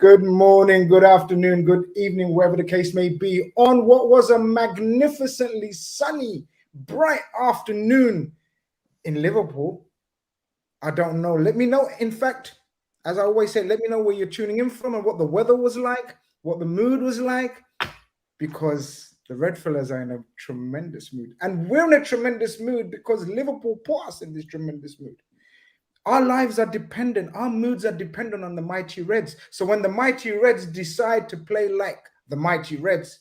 Good morning, good afternoon, good evening, wherever the case may be, on what was a magnificently sunny, bright afternoon in Liverpool. I don't know. Let me know. In fact, as I always say, let me know where you're tuning in from and what the weather was like, what the mood was like, because the Redfellas are in a tremendous mood. And we're in a tremendous mood because Liverpool put us in this tremendous mood. Our lives are dependent, our moods are dependent on the mighty Reds. So when the mighty Reds decide to play like the mighty Reds,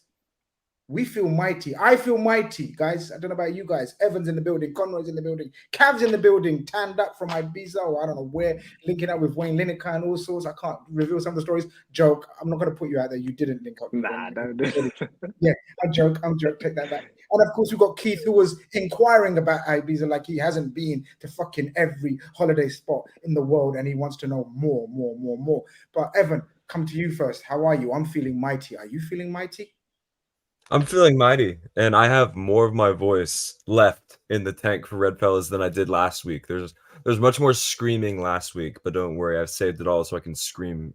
we feel mighty. I feel mighty, guys. I don't know about you guys. Evan's in the building, Conroy's in the building, Cav's in the building, tanned up from Ibiza or I don't know where, linking up with Wayne Lineker and all sorts. I can't reveal some of the stories. Joke. I'm not going to put you out there. You didn't link up. Nah, don't do it. Yeah, I'm joke. Take that back. And of course, we've got Keith, who was inquiring about Ibiza like he hasn't been to fucking every holiday spot in the world, and he wants to know more. But Evan, come to you first. How are you? I'm feeling mighty. Are you feeling mighty? I'm feeling mighty, and I have more of my voice left in the tank for Redfellas than I did last week. There's much more screaming last week, but don't worry, I've saved it all so I can scream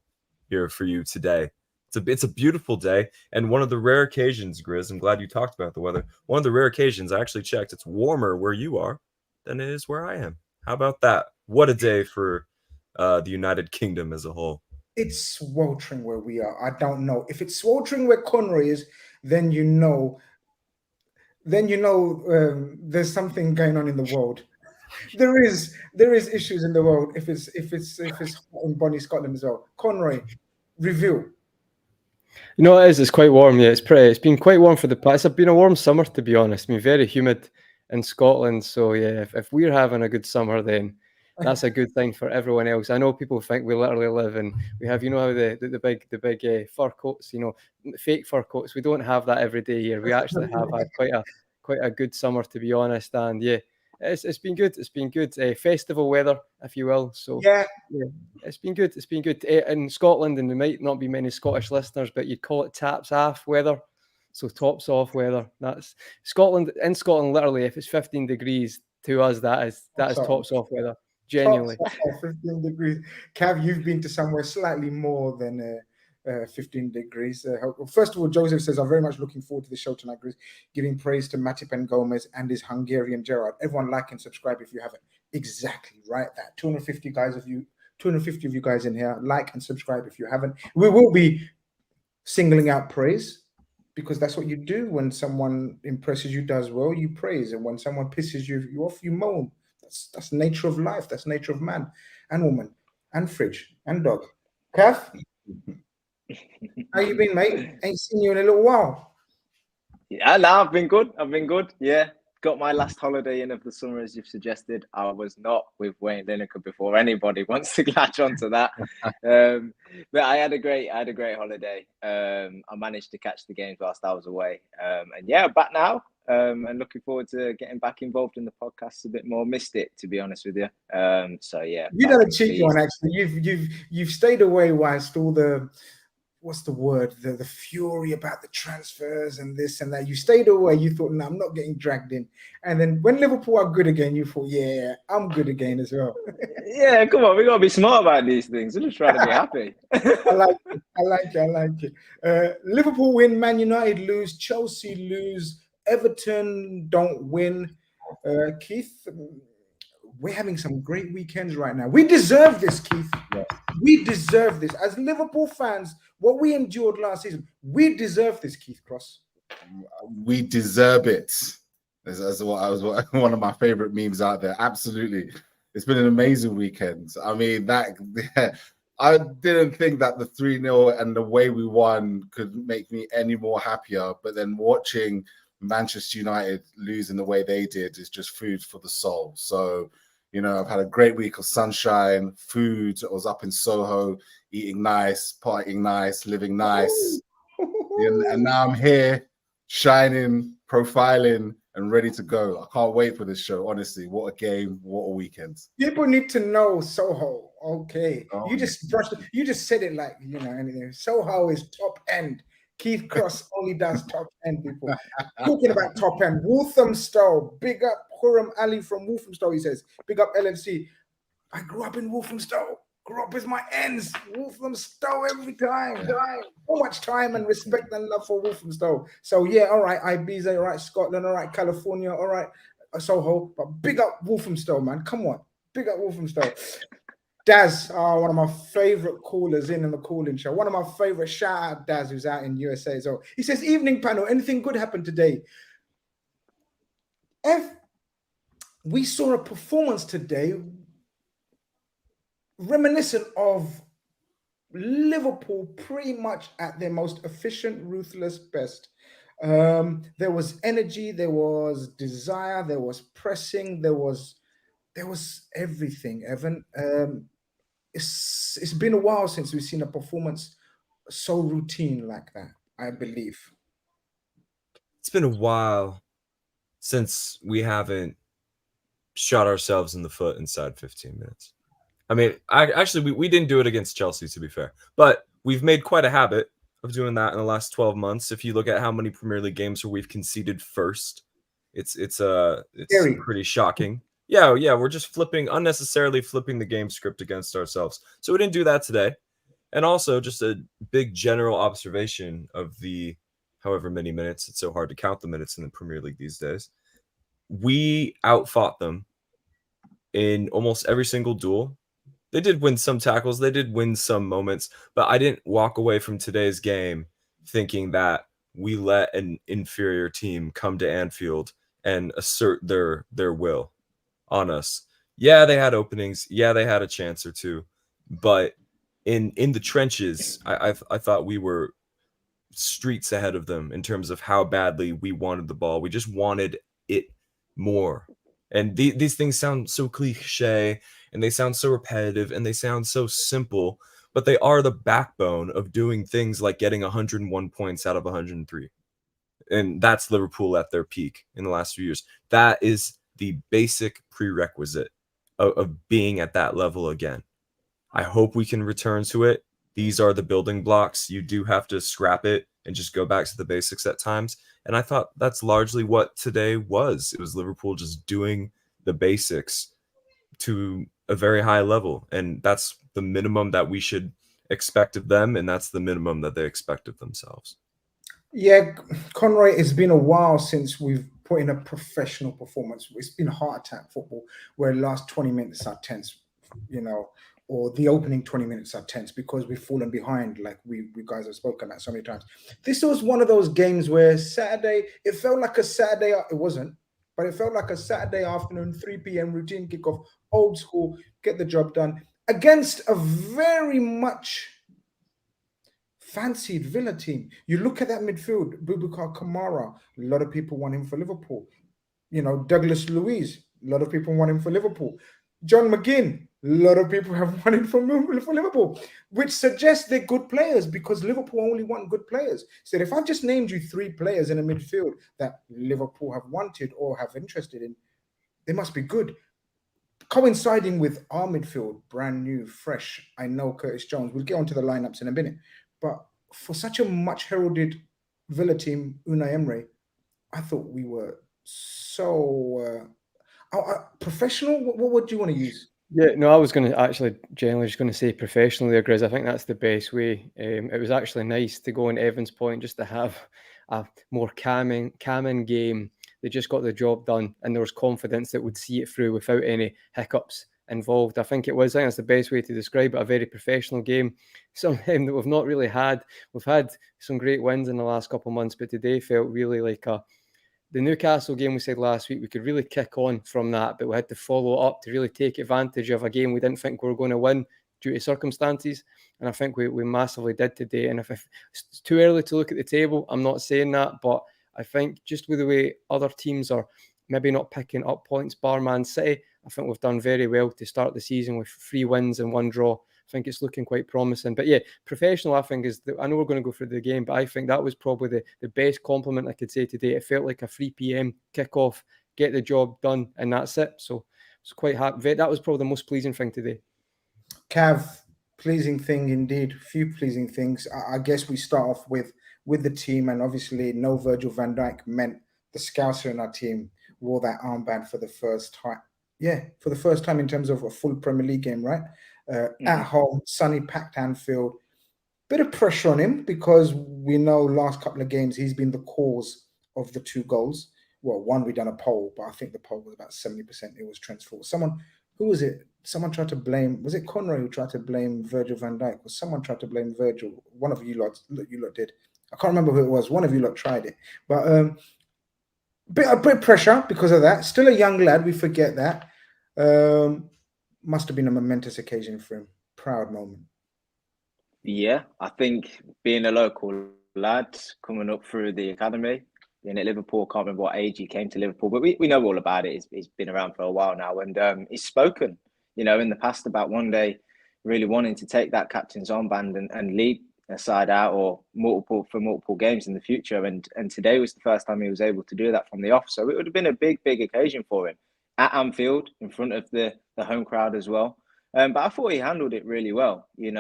here for you today. It's a beautiful day, and one of the rare occasions, Grizz, I'm glad you talked about the weather. One of the rare occasions, I actually checked, it's warmer where you are than it is where I am. How about that? What a day for the United Kingdom as a whole. It's sweltering where we are. I don't know. If it's sweltering where Conroy is, then you know there's something going on in the world. There is issues in the world if it's hot in Bonnie, Scotland as well. Conroy, review. You know, it is. It's quite warm. Yeah, it's been quite warm for the past. It's been a warm summer, to be honest. I mean, very humid in Scotland. So yeah, if we're having a good summer, then that's a good thing for everyone else. I know people think we literally live in. We have, you know, how the big fur coats. You know, fake fur coats. We don't have that every day here. We actually have had quite a good summer, to be honest. And yeah, it's been good. It's been good. Festival weather, if you will. So yeah, it's been good. It's been good in Scotland, and there might not be many Scottish listeners, but you'd call it taps off weather. So tops off weather. That's Scotland. In Scotland, literally, if it's 15 degrees to us, that is tops off weather. Genuinely, 15 degrees. Cav, you've been to somewhere slightly more than 15 degrees. First of all, Joseph says, I'm very much looking forward to the show tonight, Chris, giving praise to Matip and Gomez and his Hungarian Gerard. Everyone like and subscribe if you haven't. Exactly right. That 250 of you guys in here, like and subscribe if you haven't. We will be singling out praise because that's what you do when someone impresses you, does well, you praise. And when someone pisses you off, you moan. That's nature of life. That's nature of man and woman and fridge and dog. Kath, how you been, mate? Ain't seen you in a little while. Yeah, no, I've been good. Yeah, got my last holiday in of the summer, as you've suggested. I was not with Wayne Lineker before anybody wants to latch onto that. But I had a great holiday. I managed to catch the games whilst I was away. And yeah, back now. And looking forward to getting back involved in the podcast a bit more. Missed it, to be honest with you. So yeah, you done a cheeky one actually. You've stayed away whilst all the the fury about the transfers and this and that. You stayed away. You thought, no, I'm not getting dragged in. And then when Liverpool are good again, you thought, yeah, I'm good again as well. Yeah, come on, we gotta be smart about these things. I'm just trying to be happy. I like it. Liverpool win, Man United lose, Chelsea lose. Everton don't win. Keith, we're having some great weekends right now. We deserve this, Keith. Yes. We deserve this. As Liverpool fans, what we endured last season, we deserve this, Keith Cross. We deserve it. That's one of my favorite memes out there. Absolutely. It's been an amazing weekend. I mean, I didn't think that the 3-0 and the way we won could make me any more happier. But then watching Manchester United lose in the way they did is just food for the soul. So, you know, I've had a great week of sunshine, food. I was up in Soho, eating nice, partying nice, living nice. And now I'm here, shining, profiling, and ready to go. I can't wait for this show, honestly. What a game, what a weekend. People need to know Soho. Okay. Oh, you just said it like, you know, anything. Soho is top end. Keith Cross only does top end, people. Talking about top end, Walthamstow, big up Huram Ali from Walthamstow, he says. Big up LFC. I grew up in Walthamstow. Grew up with my ends. Walthamstow every time. So much time and respect and love for Walthamstow. So yeah, all right, Ibiza, all right, Scotland, all right, California, all right, Soho. But big up Walthamstow, man. Come on. Big up Walthamstow. Daz, one of my favorite callers in the calling show. One of my favorite, shout out Daz, who's out in USA. So he says, evening panel, anything good happened today? We saw a performance today reminiscent of Liverpool pretty much at their most efficient, ruthless best. There was energy, there was desire, there was pressing, there was everything, Evan. It's been a while since we've seen a performance so routine like that, I believe. It's been a while since we haven't shot ourselves in the foot inside 15 minutes. I mean, we didn't do it against Chelsea, to be fair, but we've made quite a habit of doing that in the last 12 months. If you look at how many Premier League games where we've conceded first, it's pretty shocking. Yeah, we're just unnecessarily flipping the game script against ourselves. So we didn't do that today. And also just a big general observation of the however many minutes, it's so hard to count the minutes in the Premier League these days. We outfought them in almost every single duel. They did win some tackles, they did win some moments, but I didn't walk away from today's game thinking that we let an inferior team come to Anfield and assert their will on us. Yeah, they had openings. Yeah, they had a chance or two, but in the trenches, I thought we were streets ahead of them in terms of how badly we wanted the ball. We just wanted it more. And these things sound so cliche, and they sound so repetitive, and they sound so simple, but they are the backbone of doing things like getting 101 points out of 103. And that's Liverpool at their peak in the last few years. That is the basic prerequisite of being at that level again. I hope we can return to it. These are the building blocks. You do have to scrap it and just go back to the basics at times. And I thought that's largely what today was. It was Liverpool just doing the basics to a very high level. And that's the minimum that we should expect of them. And that's the minimum that they expect of themselves. Yeah, Conroy, it's been a while since we've put in a professional performance. It's been heart attack football where the last 20 minutes are tense, or the opening 20 minutes are tense because we've fallen behind, like we guys have spoken at so many times. This was one of those games where Saturday, it felt like a Saturday, it wasn't, but it felt like a Saturday afternoon, 3 p.m. routine kickoff, old school, get the job done, against a very much fancied Villa team. You look at that midfield, Boubacar Kamara, a lot of people want him for Liverpool. Douglas Luiz, a lot of people want him for Liverpool. John McGinn, a lot of people have wanted for Liverpool, which suggests they're good players because Liverpool only want good players. So if I've just named you 3 players in a midfield that Liverpool have wanted or have interested in, they must be good. Coinciding with our midfield, brand new, fresh, I know Curtis Jones. We'll get onto the lineups in a minute. But for such a much heralded Villa team, Unai Emery, I thought we were so professional. What would you want to use? Yeah, no, I was going to actually generally just going to say professional there, Grizz. I think that's the best way. It was actually nice to go on Evan's point, just to have a more calming game. They just got the job done, and there was confidence that would see it through without any hiccups involved. I think that's the best way to describe it. A very professional game. Something that we've not really had. We've had some great wins in the last couple of months, but today felt really like the Newcastle game we said last week. We could really kick on from that, but we had to follow up to really take advantage of a game we didn't think we were going to win due to circumstances. And I think we massively did today. And if it's too early to look at the table, I'm not saying that, but I think just with the way other teams are maybe not picking up points, bar Man City, I think we've done very well to start the season with 3 wins and 1 draw. I think it's looking quite promising. But yeah, professional, I think, I know we're going to go through the game, but I think that was probably the best compliment I could say today. It felt like a 3 p.m. kickoff, get the job done, and that's it. So it's quite happy. That was probably the most pleasing thing today. Cav, pleasing thing indeed. Few pleasing things. I guess we start off with the team, and obviously no Virgil van Dijk meant the Scouser in our team wore that armband for the first time. Yeah, for the first time in terms of a full Premier League game, right? at home, sunny, packed Anfield. Bit of pressure on him because we know last couple of games he's been the cause of the 2 goals. Well, one we done a poll, but I think the poll was about 70%. It was Trent's fault. Who was it? Someone tried to blame. Was it Conroy who tried to blame Virgil van Dijk? Or someone tried to blame Virgil? One of you lot did. I can't remember who it was. One of you lot tried it, but a bit of pressure because of that. Still a young lad. We forget that. Must have been a momentous occasion for him. Proud moment. Yeah, I think being a local lad coming up through the academy, being at Liverpool, can't remember what age he came to Liverpool, but we know all about it. He's been around for a while now, and he's spoken, in the past about one day really wanting to take that captain's armband and lead a side out or multiple games in the future. And today was the first time he was able to do that from the off. So it would have been a big occasion for him at Anfield in front of the home crowd as well. But I thought he handled it really well. We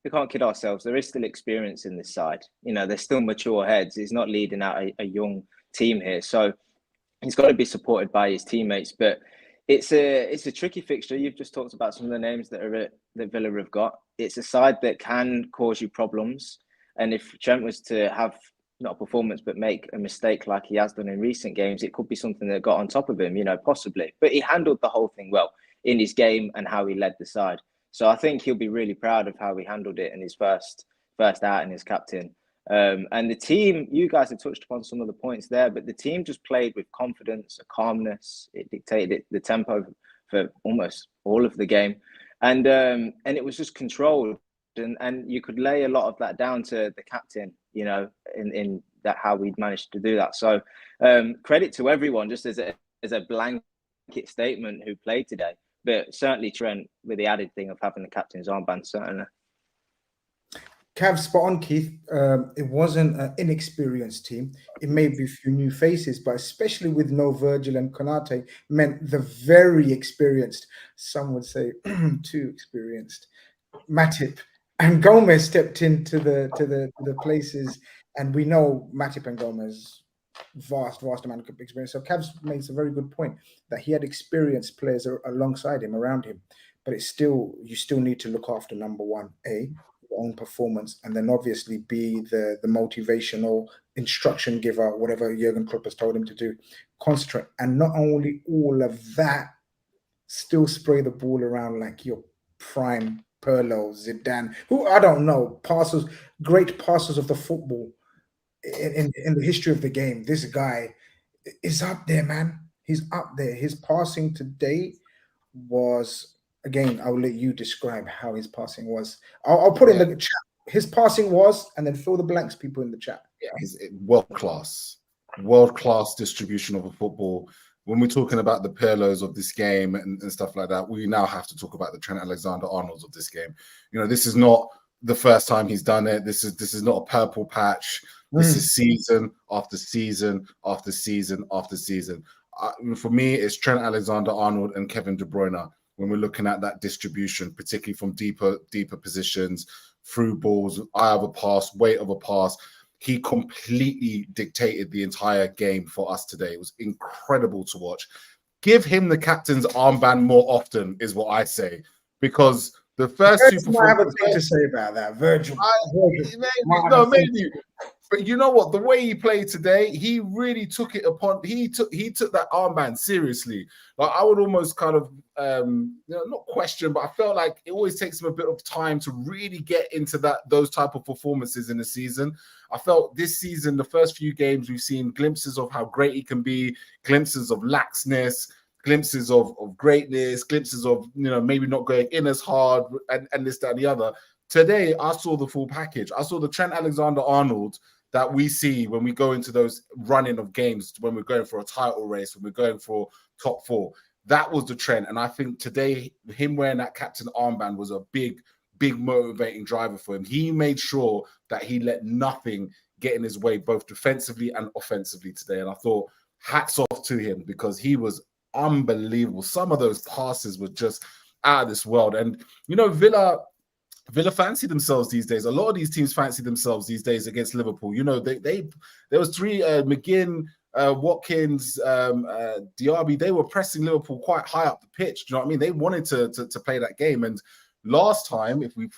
can't kid ourselves. There is still experience in this side. There's still mature heads. He's not leading out a young team here. So he's got to be supported by his teammates. But it's a tricky fixture. You've just talked about some of the names that Villa have got. It's a side that can cause you problems. And if Trent was to have not a performance, but make a mistake like he has done in recent games, it could be something that got on top of him, possibly. But he handled the whole thing well in his game and how he led the side. So I think he'll be really proud of how he handled it in his first outing as captain. And the team, you guys have touched upon some of the points there, but the team just played with confidence, a calmness. It dictated the tempo for almost all of the game. And it was just controlled. And you could lay a lot of that down to the captain, in that how we'd managed to do that. So credit to everyone, just as a blanket statement, who played today. But certainly Trent, with the added thing of having the captain's armband, certainly. Cav, spot on, Keith. It wasn't an inexperienced team. It may be a few new faces, but especially with no Virgil and Khanage, meant the very experienced, some would say too experienced, Matip and Gomez stepped into the places, and we know Matip and Gomez vast amount of experience. So Cav makes a very good point that he had experienced players alongside him, around him, but you still need to look after number one, your own performance, and then obviously be the motivational instruction giver, whatever Jurgen Klopp has told him to do. Concentrate, and not only all of that, still spray the ball around like your prime Pirlo, Zidane, who I don't know, great passers of the football in the history of the game. This guy is up there, man. He's up there. His passing today was, again, I'll let you describe how his passing was. I'll put in the chat. His passing was, and then fill the blanks, people in the chat. Yeah, he's world class distribution of a football. When we're talking about the Pirlos of this game and stuff like that, we now have to talk about the Trent Alexander-Arnolds of this game. This is not the first time he's done it. This is not a purple patch. This is season after season after season after season. For me, it's Trent Alexander-Arnold and Kevin De Bruyne when we're looking at that distribution, particularly from deeper positions, through balls, eye of a pass, weight of a pass. He completely dictated the entire game for us today. It was incredible to watch. Give him the captain's armband more often, is what I say, because the first two performances. I have a thing to say about that, Virgil. Maybe. But you know what? The way he played today, he really took it upon. He took that armband seriously. Like, I would almost kind of, not question, but I felt like it always takes him a bit of time to really get into those type of performances in the season. I felt this season, the first few games, we've seen glimpses of how great he can be, glimpses of laxness, glimpses of greatness, glimpses of maybe not going in as hard and this, that, and the other. Today, I saw the full package. I saw the Trent Alexander-Arnold that we see when we go into those running of games, when we're going for a title race, when we're going for top four. That was the trend. And I think today, him wearing that captain armband was a big motivating driver for him. He made sure that he let nothing get in his way, both defensively and offensively today. And I thought, hats off to him, because he was unbelievable. Some of those passes were just out of this world. And, Villa fancy themselves these days. A lot of these teams fancy themselves these days against Liverpool. There was three, McGinn, Watkins, Diaby, they were pressing Liverpool quite high up the pitch. Do you know what I mean? They wanted to play that game. And last time, if we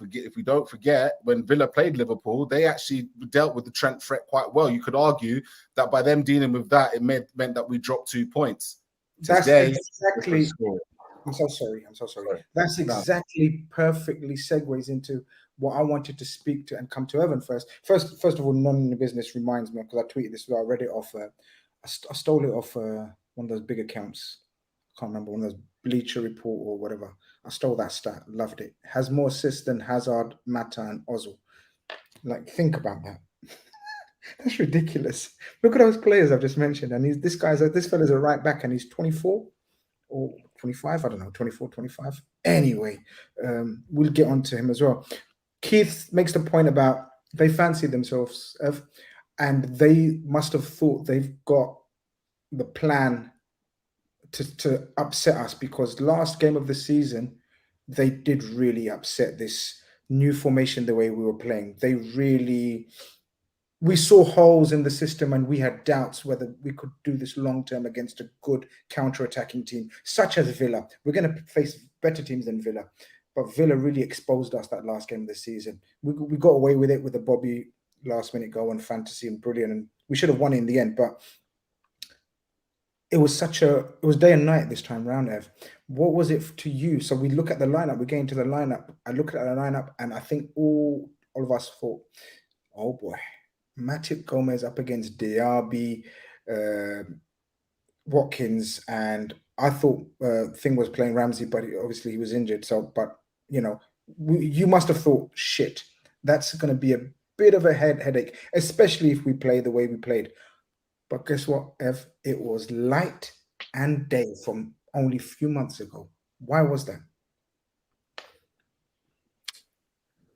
don't forget, when Villa played Liverpool, they actually dealt with the Trent threat quite well. You could argue that by them dealing with that, it meant that we dropped 2 points. That's Today, exactly. I'm so sorry. That's exactly perfectly segues into what I wanted to speak to and come to Evan first. First of all, none in the business reminds me, because I tweeted this, I read it off. I stole it off one of those big accounts. I can't remember, one of those Bleacher Report or whatever. I stole that stat. Loved it. Has more assists than Hazard, Mata, and Ozil. Like, think about that. That's ridiculous. Look at those players I've just mentioned. And this fella's a right back, and he's 24 or 25. I don't know, 24, 25. Anyway, we'll get on to him as well. Keith makes the point about they fancy themselves, and they must have thought they've got the plan to upset us, because last game of the season, they did really upset this new formation the way we were playing. We saw holes in the system, and we had doubts whether we could do this long-term against a good counter-attacking team, such as Villa. We're going to face better teams than Villa, but Villa really exposed us that last game of the season. We got away with it with the Bobby last-minute goal and fantasy and brilliant, and we should have won in the end, but it was day and night this time round, Ev. What was it to you? So we look at the lineup, we get into the lineup. I look at the lineup, and I think all of us thought, oh boy, Matip Gomez up against Diaby, Watkins, and I thought Thing was playing Ramsey, but obviously he was injured. So, but you must have thought, shit, that's going to be a bit of a headache, especially if we play the way we played. But guess what, Ev? It was light and day from only a few months ago. Why was that?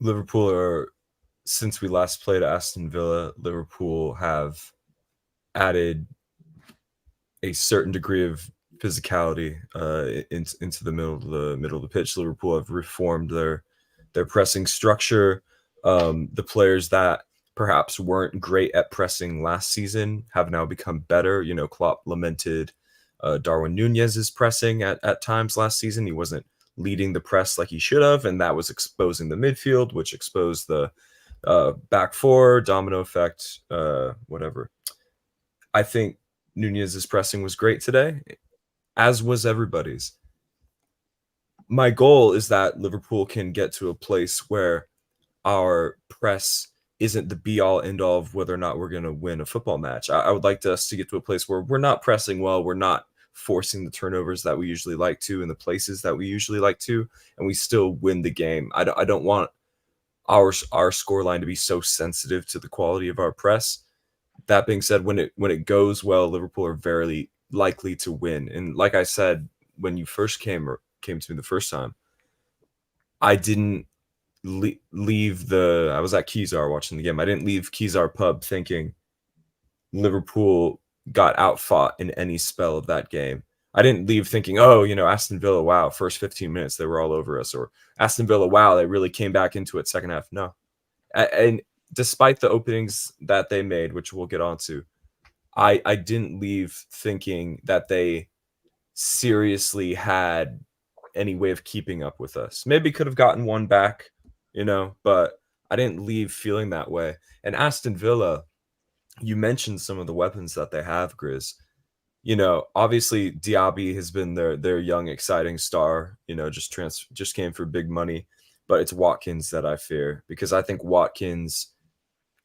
Liverpool since we last played Aston Villa, Liverpool have added a certain degree of physicality into the middle of the pitch. Liverpool have reformed their pressing structure. The players that perhaps weren't great at pressing last season have now become better. Klopp lamented Darwin Nunez's pressing at times last season. He wasn't leading the press like he should have, and that was exposing the midfield, which exposed the back four, domino effect, whatever. I think Nunez's pressing was great today, as was everybody's. My goal is that Liverpool can get to a place where our press isn't the be-all, end-all of whether or not we're going to win a football match. I would like us to get to a place where we're not pressing well, we're not forcing the turnovers that we usually like to in the places that we usually like to, and we still win the game. I don't want our scoreline to be so sensitive to the quality of our press. That being said, when it goes well, Liverpool are very likely to win. And like I said, when you first came to me the first time, I didn't leave I was at Kezar watching the game. I didn't leave Kezar pub thinking Liverpool got outfought in any spell of that game. I didn't leave thinking, Aston Villa, wow, first 15 minutes, they were all over us. Or Aston Villa, wow, they really came back into it second half. No. And despite the openings that they made, which we'll get onto, I didn't leave thinking that they seriously had any way of keeping up with us. Maybe could have gotten one back, but I didn't leave feeling that way. And Aston Villa, you mentioned some of the weapons that they have, Grizz. Obviously Diaby has been their young, exciting star, just came for big money, but it's Watkins that I fear, because I think Watkins,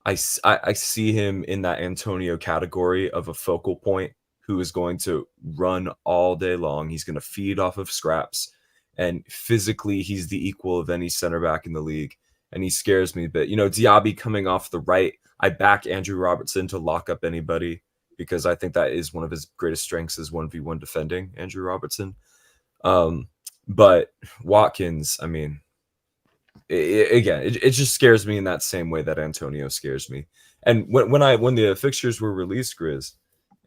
I see him in that Antonio category of a focal point who is going to run all day long. He's going to feed off of scraps, and physically he's the equal of any center back in the league. And he scares me a bit. Diaby coming off the right, I back Andrew Robertson to lock up anybody, because I think that is one of his greatest strengths is 1v1 defending, Andrew Robertson. But Watkins, I mean, it just scares me in that same way that Antonio scares me. And when the fixtures were released, Grizz,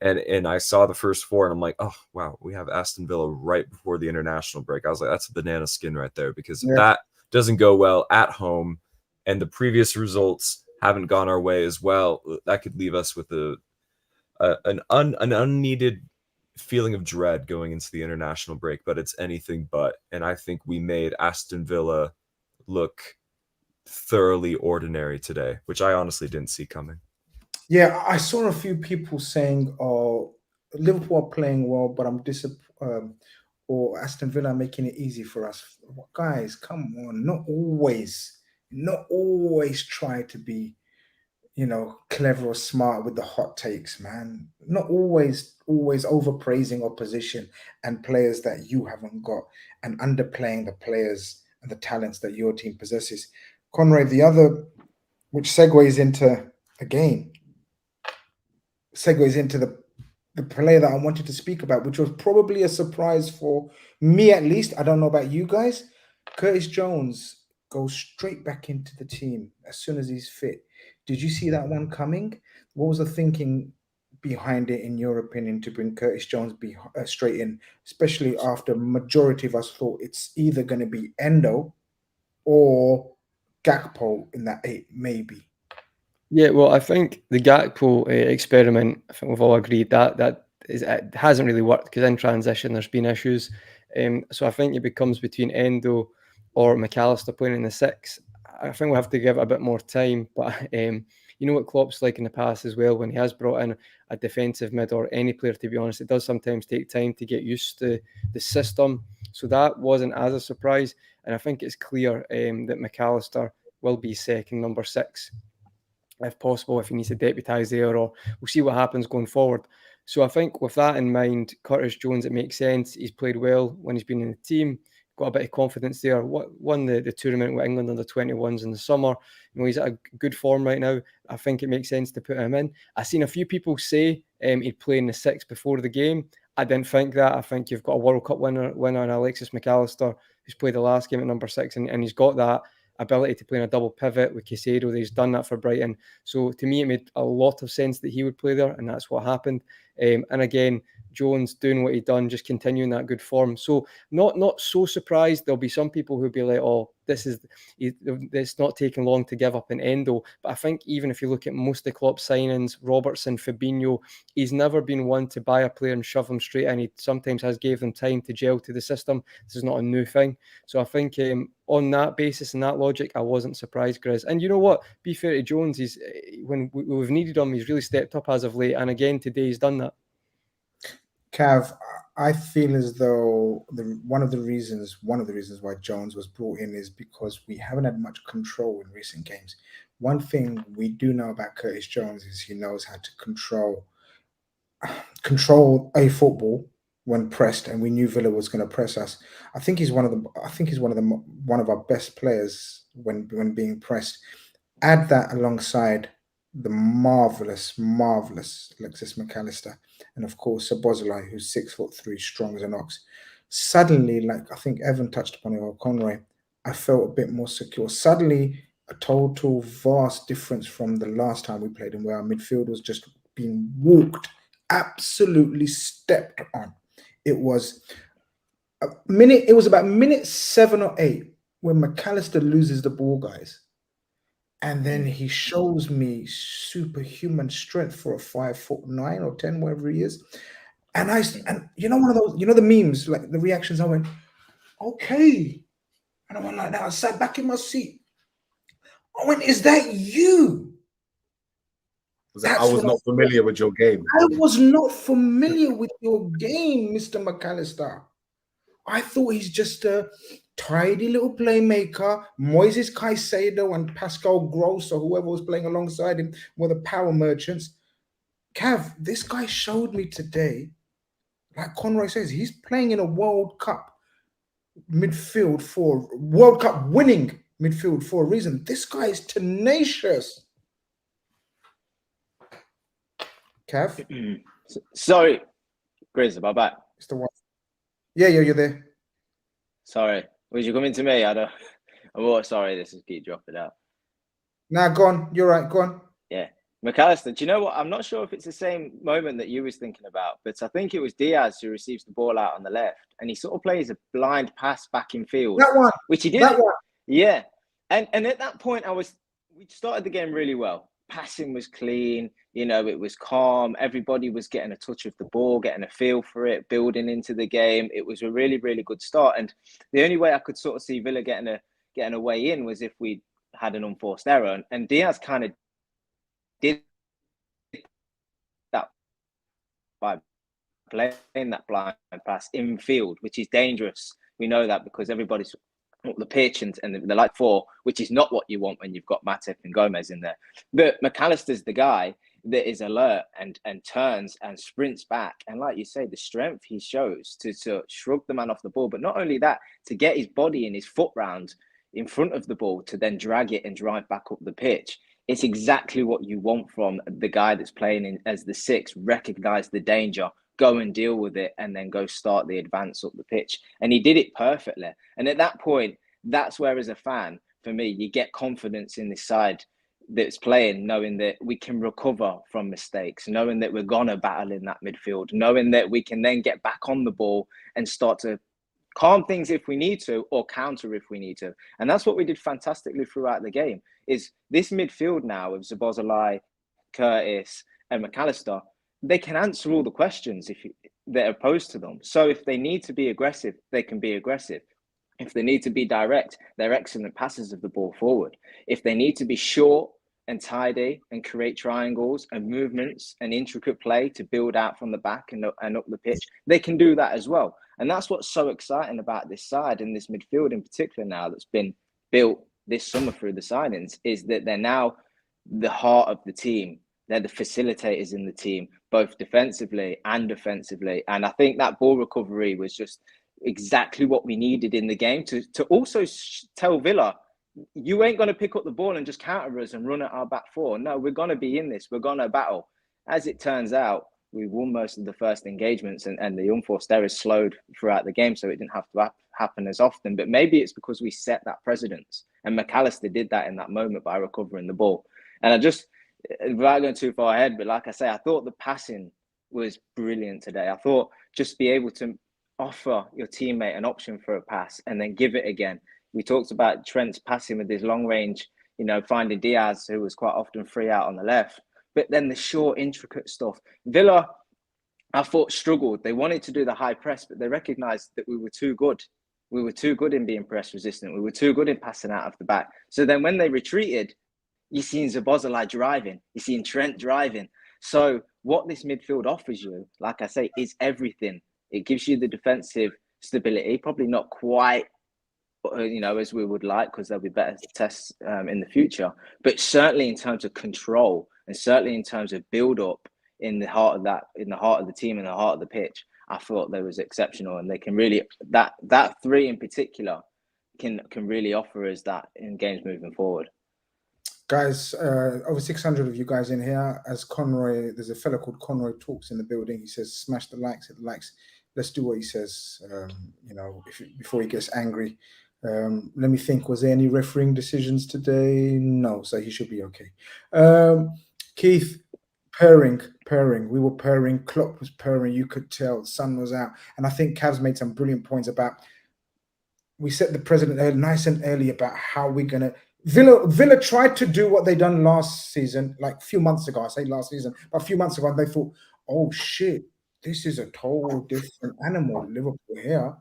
and I saw the first four, and I'm like, oh wow, we have Aston Villa right before the international break. I was like, that's a banana skin right there, because if that doesn't go well at home, and the previous results haven't gone our way as well, that could leave us with an unneeded feeling of dread going into the international break, but it's anything but. And I think we made Aston Villa look thoroughly ordinary today, which I honestly didn't see coming. Yeah, I saw a few people saying, "Oh, Liverpool are playing well, but I'm disappointed." Or Aston Villa are making it easy for us. Guys, come on, not always try to be, clever or smart with the hot takes, man. Not always overpraising opposition and players that you haven't got, and underplaying the players and the talents that your team possesses. Conrad, the other, which segues into the player that I wanted to speak about, which was probably a surprise for me at least. I don't know about you guys. Curtis Jones goes straight back into the team as soon as he's fit. Did you see that one coming? What was the thinking behind it, in your opinion, to bring Curtis Jones straight in, especially after majority of us thought it's either going to be Endo or Gakpo in that 8, maybe? Yeah, well, I think the Gakpo experiment, I think we've all agreed that it hasn't really worked, because in transition there's been issues. So I think it becomes between Endo or McAllister playing in the 6. I think we'll have to give it a bit more time. But you know what Klopp's like in the past as well, when he has brought in a defensive mid or any player, to be honest, it does sometimes take time to get used to the system. So that wasn't as a surprise. And I think it's clear that McAllister will be second number 6. If possible, if he needs to deputise there, or we'll see what happens going forward. So I think with that in mind, Curtis Jones, it makes sense. He's played well when he's been in the team, got a bit of confidence there. Won the tournament with England under 21s in the summer. He's at a good form right now. I think it makes sense to put him in. I've seen a few people say he'd play in the 6 before the game. I didn't think that. I think you've got a World Cup winner in Alexis McAllister, who's played the last game at number 6, and he's got that ability to play in a double pivot with Caicedo. He's done that for Brighton. So to me, it made a lot of sense that he would play there, and that's what happened. And again, Jones doing what he done, just continuing that good form. So not so surprised. There'll be some people who'll be like, "Oh, it's not taking long to give up an Endo." But I think even if you look at most of the Klopp signings, Robertson, Fabinho, he's never been one to buy a player and shove them straight in. He sometimes has gave them time to gel to the system. This is not a new thing. So I think on that basis and that logic, I wasn't surprised, Grizz. And you know what? Be fair to Jones, when we've needed him, he's really stepped up as of late. And again, today he's done that. Cav, I feel as though one of the reasons why Jones was brought in is because we haven't had much control in recent games. One thing we do know about Curtis Jones is he knows how to control a football when pressed, and we knew Villa was going to press us. I think he's one of our best players when being pressed. Add that alongside the marvelous Alexis McAllister, and of course Szoboszlai, who's 6'3", strong as an ox. Suddenly, like I think Evan touched upon it, or Conroy, I felt a bit more secure. Suddenly, a total vast difference from the last time we played him, where our midfield was just being walked, absolutely stepped on. It was about minute 7 or 8 when McAllister loses the ball, guys. And then he shows me superhuman strength for a 5'9" or 10, whatever he is. And one of those, the memes, like the reactions, I went, okay. And I went like that. I sat back in my seat. I went, is that you? I was not familiar with your game. I was not familiar with your game, Mr. McAllister. I thought he's just a tidy little playmaker. Moises Caicedo and Pascal Gross, or whoever was playing alongside him, were the power merchants. Cav, this guy showed me today, like Conroy says, he's playing in a World Cup midfield for World Cup winning midfield for a reason. This guy is tenacious. Cav? Sorry, Grizz, am I back? It's the one. Yeah, you're there. Sorry. Was you coming to me? Sorry, this is keep dropping out. Nah, go on. You're right. Go on. Yeah. McAllister, do you know what? I'm not sure if it's the same moment that you was thinking about, but I think it was Diaz who receives the ball out on the left, and he sort of plays a blind pass back in field. That one. Which he did. That one. Yeah. And at that point, we started the game really well. passing was clean. You know, it was calm. Everybody was getting a touch of the ball, getting a feel for it, building into the game. It was a really, really good start. And the only way I could sort of see Villa getting a way in was if we had an unforced error. And Diaz kind of did that by playing that blind pass in field, which is dangerous. We know that because everybody's up the pitch and they're like 4, which is not what you want when you've got Matip and Gomez in there. But McAllister's the guy that is alert and turns and sprints back. And like you say, the strength he shows to shrug the man off the ball. But not only that, to get his body and his foot round in front of the ball to then drag it and drive back up the pitch. It's exactly what you want from the guy that's playing in as the 6, recognize the danger, go and deal with it, and then go start the advance up the pitch. And he did it perfectly. And at that point, that's where, as a fan, for me, you get confidence in this side that's playing, knowing that we can recover from mistakes, knowing that we're going to battle in that midfield, knowing that we can then get back on the ball and start to calm things if we need to, or counter if we need to. And that's what we did fantastically throughout the game, is this midfield now of Szoboszlai, Curtis and McAllister, they can answer all the questions that are posed to them. So if they need to be aggressive, they can be aggressive. If they need to be direct, they're excellent passers of the ball forward. If they need to be short and tidy and create triangles and movements and intricate play to build out from the back and up the pitch, they can do that as well. And that's what's so exciting about this side and this midfield in particular now that's been built this summer through the signings, is that they're now the heart of the team. They're the facilitators in the team, both defensively and offensively. And I think that ball recovery was just exactly what we needed in the game to also tell Villa, you ain't going to pick up the ball and just counter us and run at our back 4. No, we're going to be in this. We're going to battle. As it turns out, we won most of the first engagements and the unforced errors slowed throughout the game, so it didn't have to happen as often. But maybe it's because we set that precedence, and McAllister did that in that moment by recovering the ball. And I just, without going too far ahead, but like I say, I thought the passing was brilliant today. I thought just be able to offer your teammate an option for a pass and then give it again. We talked about Trent's passing with his long range, finding Diaz, who was quite often free out on the left. But then the short, intricate stuff. Villa, I thought, struggled. They wanted to do the high press, but they recognised that we were too good. We were too good in being press resistant. We were too good in passing out of the back. So then when they retreated, you're seeing Szoboszlai driving. You're seeing Trent driving. So what this midfield offers you, like I say, is everything. It gives you the defensive stability, probably not quite, as we would like, because there'll be better tests in the future. But certainly in terms of control, and certainly in terms of build-up in the heart of the team, in the heart of the pitch, I thought they was exceptional, and they can really that 3 in particular can really offer us that in games moving forward. Guys, over 600 of you guys in here. As Conroy, there's a fellow called Conroy Talks in the building. He says, "Smash the likes, hit the likes." Let's do what he says. Before he gets angry. Let me think. Was there any refereeing decisions today? No, so he should be okay. Keith, purring. We were purring. Klopp was purring. You could tell the sun was out. And I think Cavs made some brilliant points about. We set the precedent nice and early about how we're gonna. Villa tried to do what they done last season, like a few months ago. I say last season, but a few months ago, and they thought, "Oh shit, this is a total different animal." Liverpool here.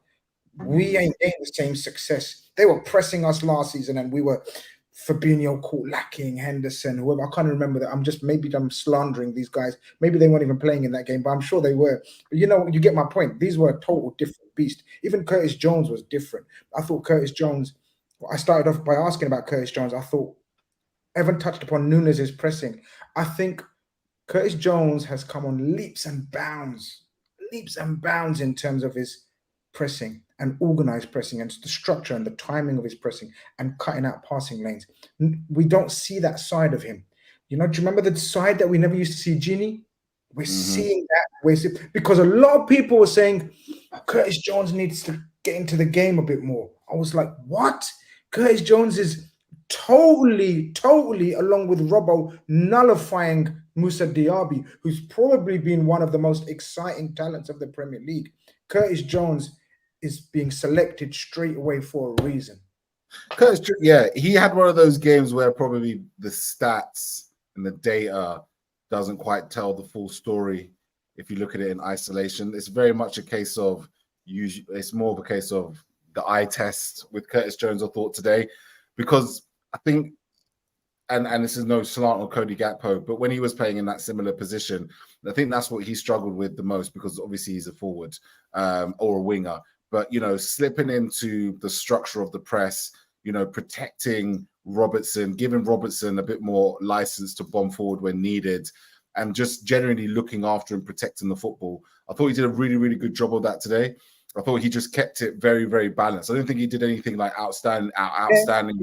We ain't getting the same success. They were pressing us last season, and we were Fabinho caught lacking, Henderson, whoever. I can't remember that. Maybe I'm slandering these guys. Maybe they weren't even playing in that game, but I'm sure they were. But you get my point. These were a total different beast. Even Curtis Jones was different. I thought Curtis Jones. I started off by asking about Curtis Jones. I thought Evan touched upon Núñez's pressing. I think Curtis Jones has come on leaps and bounds in terms of his pressing and organized pressing and the structure and the timing of his pressing and cutting out passing lanes. We don't see that side of him. Do you remember the side that we never used to see, Gini? We're seeing that. Because a lot of people were saying Curtis Jones needs to get into the game a bit more. I was like, what? Curtis Jones is totally, along with Robbo, nullifying Moussa Diaby, who's probably been one of the most exciting talents of the Premier League. Curtis Jones is being selected straight away for a reason. Curtis, yeah, he had one of those games where probably the stats and the data doesn't quite tell the full story. If you look at it in isolation, it's very much a case of it's more of a case of the eye test with Curtis Jones, I thought today, because I think, and this is no slant on Cody Gakpo, but when he was playing in that similar position, I think that's what he struggled with the most, because obviously he's a forward or a winger. But, you know, slipping into the structure of the press, you know, protecting Robertson, giving Robertson a bit more license to bomb forward when needed, and just generally looking after and protecting the football. I thought he did a really, really good job of that today. I thought he just kept it very, very balanced. I don't think he did anything like outstanding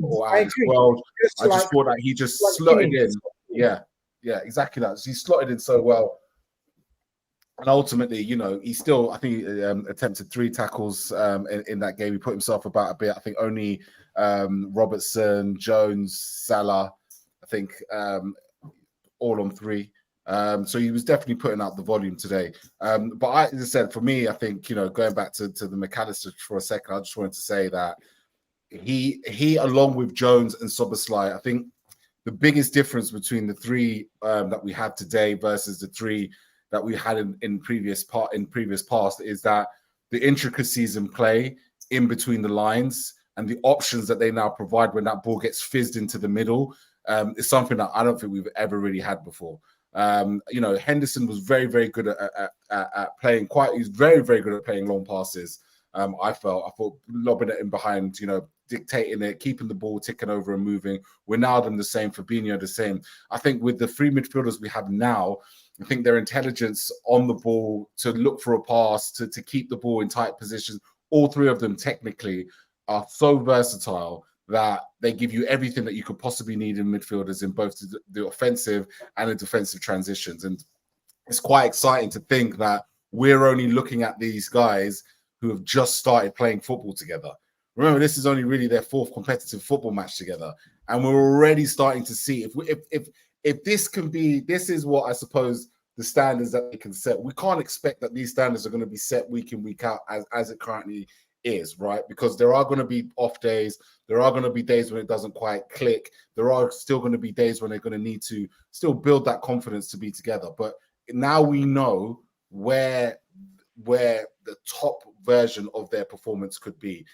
or out of his world. I just thought that he just slotted in. Yeah, exactly that. He slotted in so well. And ultimately, you know, he still, I think, attempted 3 tackles in that game. He put himself about a bit. I think only Robertson, Jones, Salah, I think all on 3. So he was definitely putting out the volume today. But as I said, for me, I think, you know, going back to the McAllister for a second, I just wanted to say that he along with Jones and Szoboszlai, I think the biggest difference between the 3 that we have today versus the 3 that we had in previous past is that the intricacies in play in between the lines and the options that they now provide when that ball gets fizzed into the middle is something that I don't think we've ever really had before. You know, Henderson was very, very good at playing he's very, very good at playing long passes. I thought lobbing it in behind, you know, dictating it, keeping the ball ticking over and moving. Wijnaldum the same, Fabinho the same. I think with the 3 midfielders we have now, I think their intelligence on the ball to look for a pass, to keep the ball in tight positions, all 3 of them technically are so versatile that they give you everything that you could possibly need in midfielders in both the offensive and the defensive transitions. And it's quite exciting to think that we're only looking at these guys who have just started playing football together. Remember, this is only really their 4th competitive football match together. And we're already starting to see if this can be, this is what I suppose the standards that they can set. We can't expect that these standards are going to be set week in, week out as it currently is, right? Because there are going to be off days. There are going to be days when it doesn't quite click. There are still going to be days when they're going to need to still build that confidence to be together. But now we know where the top version of their performance could be.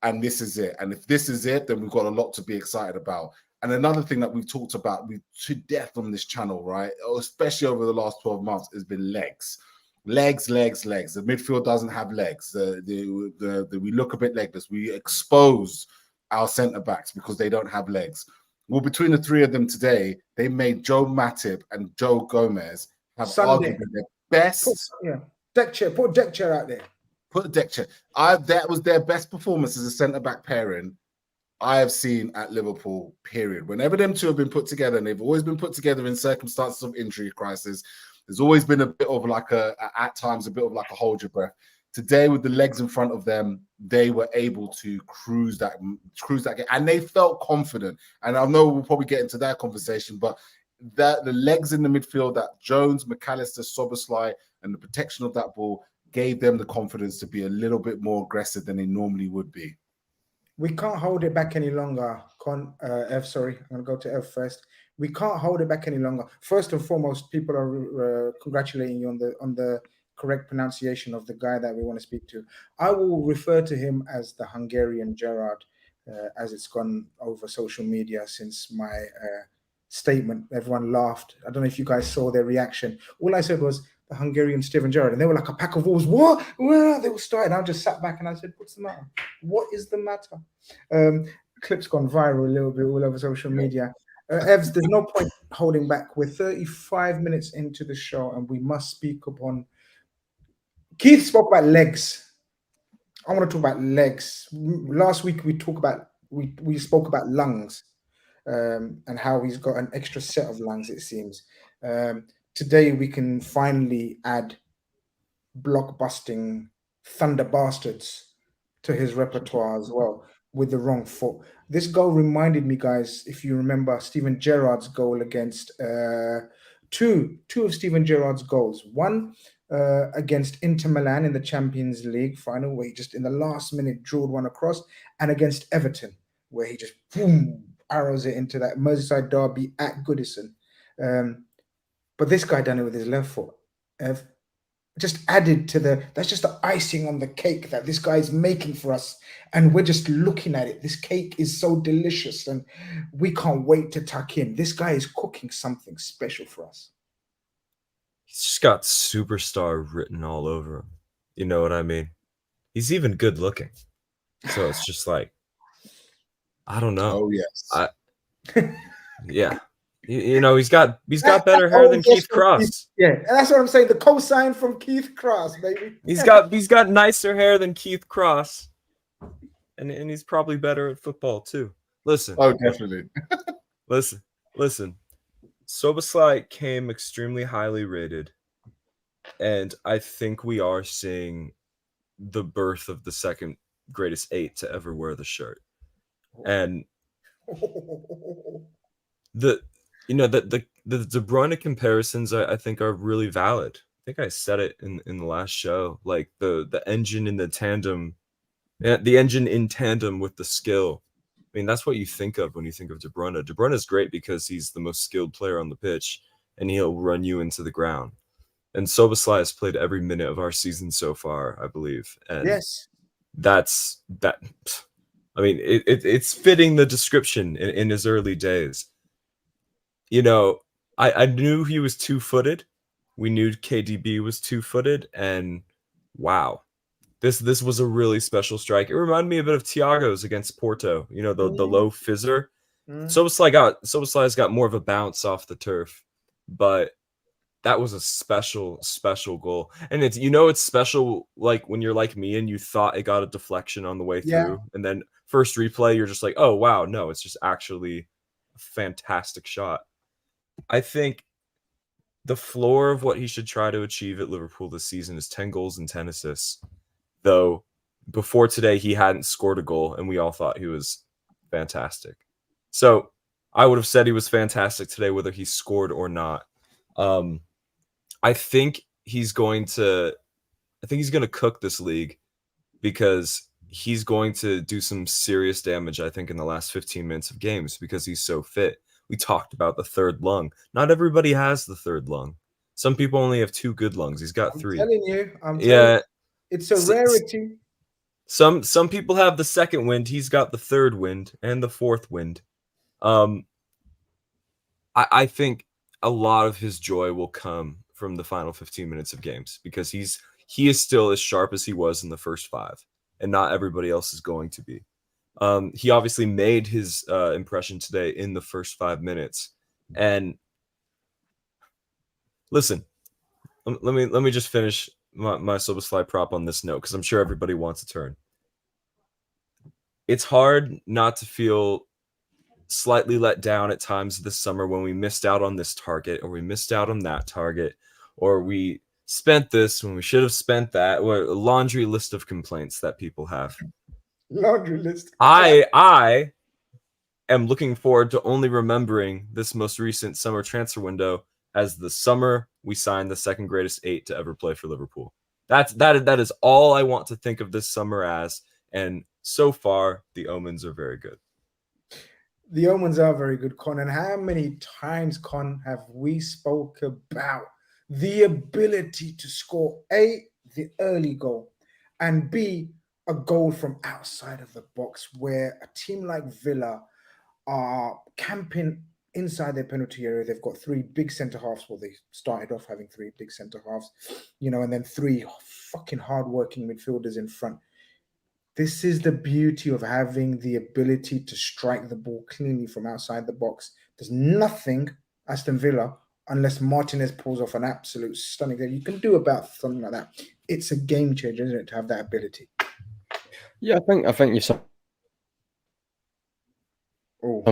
And this is it. And if this is it, then we've got a lot to be excited about. And another thing that we've talked about to death on this channel, right, especially over the last 12 months, has been legs. Legs. The midfield doesn't have legs. We look a bit legless. We expose our centre backs because they don't have legs. Well, between the 3 of them today, they made Joe Matip and Joe Gomez have arguably their best. Deck chair. Put a deck chair out there. Put a deck chair. That was their best performance as a centre back pairing I have seen at Liverpool, period. Whenever them 2 have been put together, and they've always been put together in circumstances of injury crisis, there's always been a bit of like at times, a bit of like a hold your breath. Today, with the legs in front of them, they were able to cruise that game, and they felt confident. And I know we'll probably get into that conversation, but the legs in the midfield that Jones, McAllister, Szoboszlai, and the protection of that ball gave them the confidence to be a little bit more aggressive than they normally would be. We can't hold it back any longer. Ev, sorry, I'm going to go to Ev first. We can't hold it back any longer. First and foremost, people are congratulating you on the correct pronunciation of the guy that we want to speak to. I will refer to him as the Hungarian Gerrard, as it's gone over social media since my statement. Everyone laughed. I don't know if you guys saw their reaction. All I said was the Hungarian Steven Gerrard, and they were like a pack of wolves. What? Well, they were starting. I just sat back and I said, "What's the matter? What is the matter?" Clip's gone viral a little bit all over social media. Evs, there's no point holding back. We're 35 minutes into the show, and we must speak upon. Keith spoke about legs. I want to talk about legs. Last week we spoke about lungs, and how he's got an extra set of lungs, it seems. Today we can finally add block-busting thunder bastards to his repertoire as well with the wrong foot. This goal reminded me, guys, if you remember Steven Gerrard's goal against two of Steven Gerrard's goals. One against Inter Milan in the Champions League final, where he just in the last minute drilled one across, and against Everton, where he just boom arrows it into that Merseyside derby at Goodison. But this guy done it with his left foot. Just added to that's just the icing on the cake that this guy is making for us. And we're just looking at it. This cake is so delicious and we can't wait to tuck in. This guy is cooking something special for us. He's just got superstar written all over him. You know what I mean? He's even good looking. So it's just like, I don't know. Oh yes. Yeah. You know, he's got better hair than Keith Cross. Yeah, that's what I'm saying. The cosign from Keith Cross, baby. He's got nicer hair than Keith Cross. And he's probably better at football too. Listen. Oh, definitely. Listen. Szoboszlai came extremely highly rated. And I think we are seeing the birth of the second greatest 8 to ever wear the shirt. And the De Bruyne comparisons I think are really valid. I think I said it in the last show. Like the engine in the tandem, the engine in tandem with the skill. I mean, that's what you think of when you think of De Bruyne. De Bruyne is great because he's the most skilled player on the pitch, and he'll run you into the ground. And Szoboszlai has played every minute of our season so far, I believe. And yes, that's that. I mean, it's fitting the description in his early days. You know, I knew he was 2-footed. We knew KDB was 2-footed, and wow, this was a really special strike. It reminded me a bit of Thiago's against Porto. You know, the low fizzer. Szoboszlai's got more of a bounce off the turf, but that was a special goal. And it's special like when you're like me and you thought it got a deflection on the way through, and then first replay you're just like, oh wow, no, it's just actually a fantastic shot. I think the floor of what he should try to achieve at Liverpool this season is 10 goals and 10 assists. Though before today he hadn't scored a goal and we all thought he was fantastic. So I would have said he was fantastic today whether he scored or not. I think he's going to cook this league because he's going to do some serious damage, I think, in the last 15 minutes of games because he's so fit. We talked about the third lung. Not everybody has the third lung. Some people only have 2 good lungs. He's got 3. I'm telling you, it's a rarity. Some people have the second wind. He's got the third wind and the fourth wind. I think a lot of his joy will come from the final 15 minutes of games because he is still as sharp as he was in the first 5, and not everybody else is going to be. He obviously made his impression today in the first 5 minutes. And listen, let me just finish my Szoboszlai prop on this note because I'm sure everybody wants a turn. It's hard not to feel slightly let down at times this summer when we missed out on this target or we missed out on that target or we spent this when we should have spent that, or a laundry list of complaints that people have. Laundry list. I am looking forward to only remembering this most recent summer transfer window as the summer we signed the second greatest 8 to ever play for Liverpool. That is all I want to think of this summer as, and so far the omens are very good. The omens are very good, Con. And how many times, Con, have we spoke about the ability to score A, the early goal, and B, a goal from outside of the box, where a team like Villa are camping inside their penalty area. They've got 3 big centre halves. Well, they started off having 3 big centre halves, and then 3 fucking hardworking midfielders in front. This is the beauty of having the ability to strike the ball cleanly from outside the box. There's nothing Aston Villa, unless Martinez pulls off an absolute stunning game, you can do about something like that. It's a game changer, isn't it, to have that ability? Yeah, I think you summed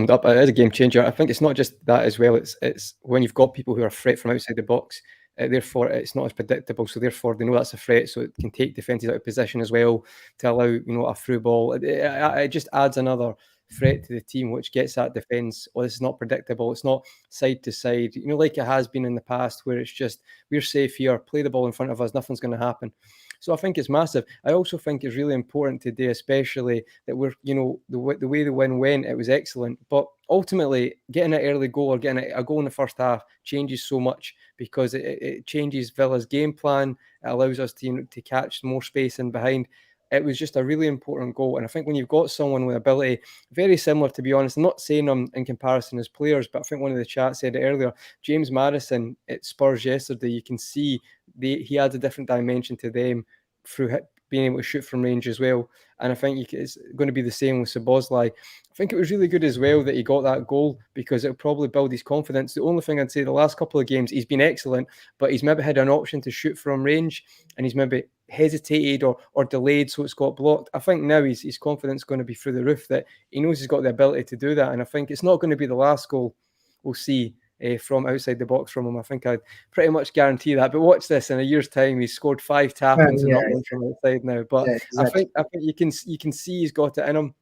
up. It is a game changer. I think it's not just that as well. It's when you've got people who are a threat from outside the box. Therefore, it's not as predictable. So therefore, they know that's a threat. So it can take defenses out of position as well to allow a through ball. It just adds another threat to the team, which gets that defence. Oh, this is not predictable. It's not side to side, like it has been in the past, where it's just we're safe here. Play the ball in front of us. Nothing's going to happen. So I think it's massive. I also think it's really important today, especially that we're, the way the win went, it was excellent. But ultimately getting an early goal or getting a goal in the first half changes so much, because it changes Villa's game plan. It allows us to catch more space in behind. It was just a really important goal. And I think when you've got someone with ability, very similar, to be honest, I'm not saying them in comparison as players, but I think one of the chat said it earlier, James Maddison at Spurs yesterday, you can see he adds a different dimension to them through being able to shoot from range as well. And I think it's going to be the same with Szoboszlai. I think it was really good as well that he got that goal, because it'll probably build his confidence. The only thing I'd say, the last couple of games, he's been excellent, but he's maybe had an option to shoot from range and he's maybe hesitated or delayed, so it's got blocked. I think now his confidence is going to be through the roof, that he knows he's got the ability to do that. And I think it's not going to be the last goal we'll see from outside the box from him. I think I'd pretty much guarantee that. But watch this, in a year's time, he's scored 5 tap-ins and not one from outside now. But exactly. I think you can see he's got it in him.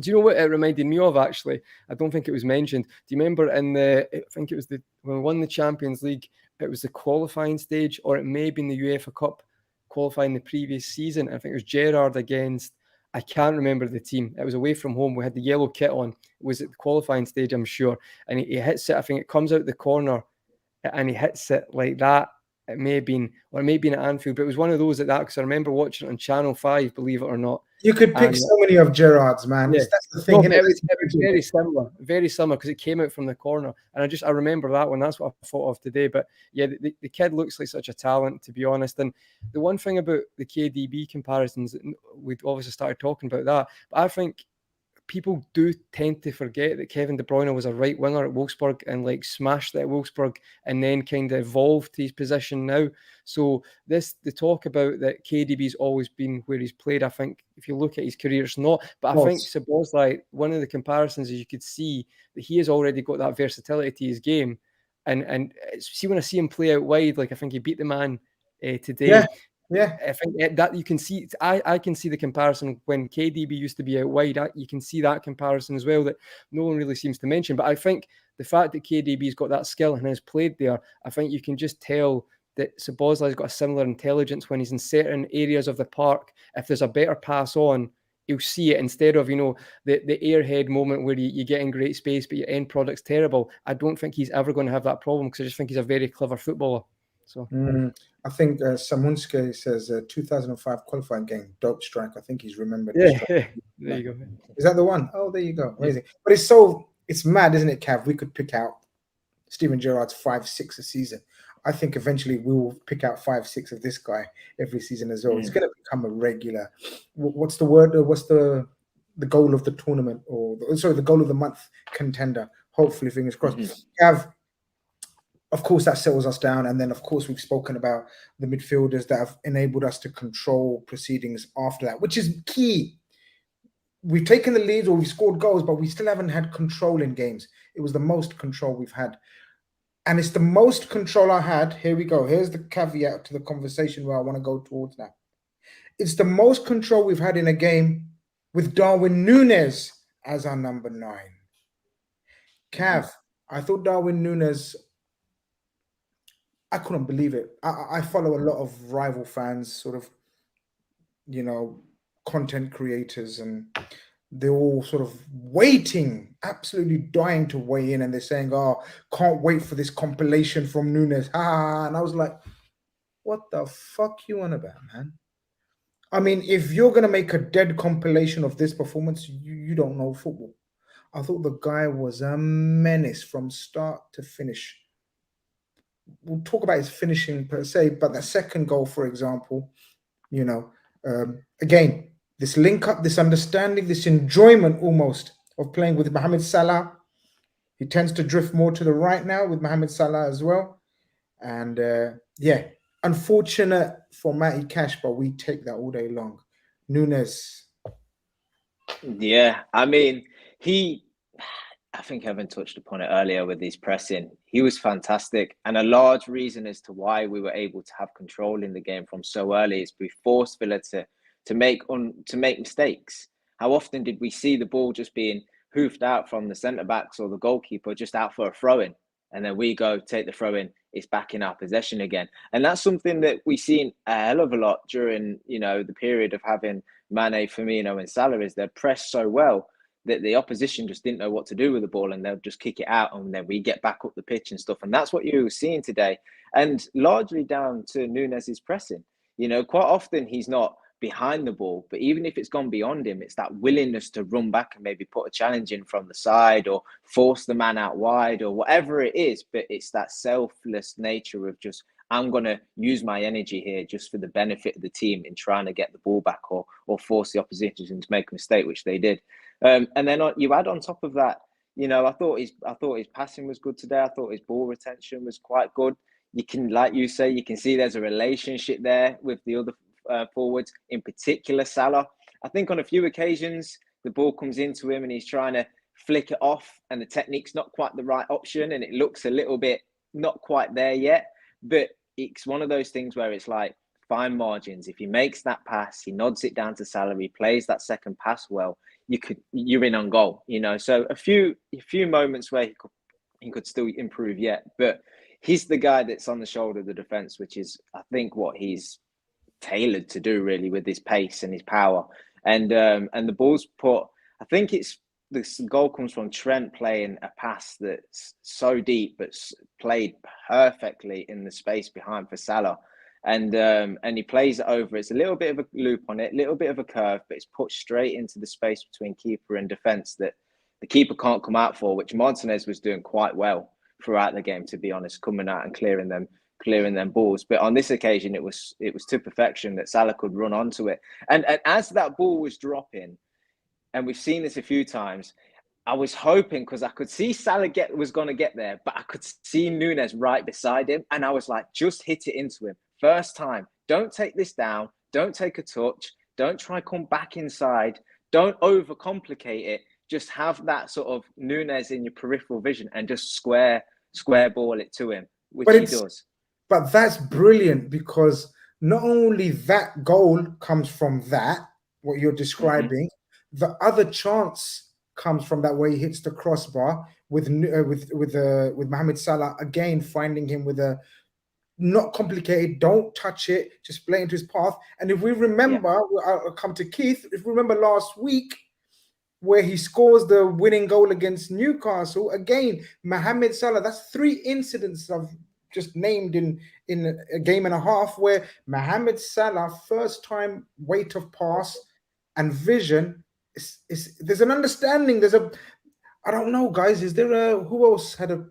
Do you know what it reminded me of, actually? I don't think it was mentioned. Do you remember I think it was when we won the Champions League, it was the qualifying stage, or it may have been the UEFA Cup qualifying the previous season. I think it was Gerrard against, I can't remember the team. It was away from home. We had the yellow kit on. It was at the qualifying stage, I'm sure. And he hits it. I think it comes out the corner and he hits it like that. It may have been at Anfield, but it was one of those at that, because I remember watching it on Channel 5, believe it or not. You could pick so many of Gerrard's, man. Yeah. That's the thing. No, it was very similar, because it came out from the corner. And I remember that one. That's what I thought of today. But yeah, the kid looks like such a talent, to be honest. And the one thing about the KDB comparisons, we'd obviously started talking about that, but I think people do tend to forget that Kevin De Bruyne was a right winger at Wolfsburg and like smashed it at Wolfsburg and then kind of evolved to his position now. So the talk about that KDB's always been where he's played, I think if you look at his career, it's not. But I think Szoboszlai, one of the comparisons is you could see that he has already got that versatility to his game. And see, when I see him play out wide, like I think he beat the man today. Yeah, I think that you can see. I can see the comparison when KDB used to be out wide. You can see that comparison as well that no one really seems to mention. But I think the fact that KDB's got that skill and has played there, I think you can just tell that Szoboszlai's got a similar intelligence when he's in certain areas of the park. If there's a better pass on, he'll see it instead of, the airhead moment where you get in great space but your end product's terrible. I don't think he's ever going to have that problem, because I just think he's a very clever footballer. So I think Samunske says 2005 qualifying game, dope strike. I think he's remembered. Yeah, there you go. Is that the one? Oh, there you go. Amazing. Yeah. But it's mad, isn't it, Cav? We could pick out Steven Gerrard's 5-6 a season. I think eventually we will pick out 5-6 of this guy every season as well. He's going to become a regular. What's the word? What's the goal of the tournament, the goal of the month contender? Hopefully, fingers crossed. Cav. Of course, that settles us down. And then, of course, we've spoken about the midfielders that have enabled us to control proceedings after that, which is key. We've taken the lead or we've scored goals, but we still haven't had control in games. It was the most control we've had. And it's the most control I had. Here we go. Here's the caveat to the conversation where I want to go towards now. It's the most control we've had in a game with Darwin Núñez as our number 9. Cav, I thought Darwin Núñez... I couldn't believe it. I follow a lot of rival fans, sort of, content creators, and they're all sort of waiting, absolutely dying to weigh in. And they're saying, oh, can't wait for this compilation from Núñez. And I was like, what the fuck you on about, man? I mean, if you're going to make a dead compilation of this performance, you don't know football. I thought the guy was a menace from start to finish. We'll talk about his finishing per se, but the second goal, for example, again, this link up, this understanding, this enjoyment almost of playing with Mohammed Salah. He tends to drift more to the right now with Mohammed Salah as well. And unfortunate for Matty Cash, but we take that all day long. Núñez. Yeah, I mean, I think Evan touched upon it earlier with his pressing. He was fantastic. And a large reason as to why we were able to have control in the game from so early is we forced Villa to make mistakes. How often did we see the ball just being hoofed out from the centre-backs or the goalkeeper just out for a throw-in? And then we go take the throw-in, it's back in our possession again. And that's something that we've seen a hell of a lot during, the period of having Mane, Firmino and Salah, is they're pressed so well that the opposition just didn't know what to do with the ball, and they'll just kick it out, and then we get back up the pitch and stuff. And that's what you were seeing today, and largely down to Nunez's pressing. You know, quite often he's not behind the ball, but even if it's gone beyond him, it's that willingness to run back and maybe put a challenge in from the side or force the man out wide or whatever it is. But it's that selfless nature of just, I'm going to use my energy here just for the benefit of the team in trying to get the ball back or force the opposition to make a mistake, which they did. And then you add on top of that, you know, I thought his passing was good today. I thought his ball retention was quite good. You can, like you say, you can see there's a relationship there with the other forwards, in particular Salah. I think on a few occasions the ball comes into him and he's trying to flick it off and the technique's not quite the right option and it looks a little bit not quite there yet. But it's one of those things where it's like fine margins. If he makes that pass, he nods it down to Salah, he plays that second pass well, you're in on goal, you know. So a few moments where he could still improve yet, but he's the guy that's on the shoulder of the defense, which is, I think, what he's tailored to do really with his pace and his power. And the ball's put, I think it's, this goal comes from Trent playing a pass that's so deep but played perfectly in the space behind for Salah. And he plays it over. It's a little bit of a loop on it, a little bit of a curve, but it's put straight into the space between keeper and defence that the keeper can't come out for, which Martinez was doing quite well throughout the game, to be honest, coming out and clearing them balls. But on this occasion, it was to perfection that Salah could run onto it. And as that ball was dropping, and we've seen this a few times, I was hoping, because I could see Salah was going to get there, but I could see Nunez right beside him. And I was like, just hit it into him. First time. Don't take this down. Don't take a touch. Don't try come back inside. Don't overcomplicate it. Just have that sort of Nunez in your peripheral vision and just square ball it to him, which he does. But that's brilliant, because not only that goal comes from that, what you're describing, the other chance comes from that way he hits the crossbar with Mohammed Salah again, finding him with a not complicated, don't touch it, just play into his path. And if we remember, I'll come to Keith, if we remember last week where he scores the winning goal against Newcastle, again, Mohammed Salah, that's 3 incidents I've just named in a game and a half where Mohammed Salah, first time weight of pass and vision, there's an understanding, I don't know, guys, is there who else had a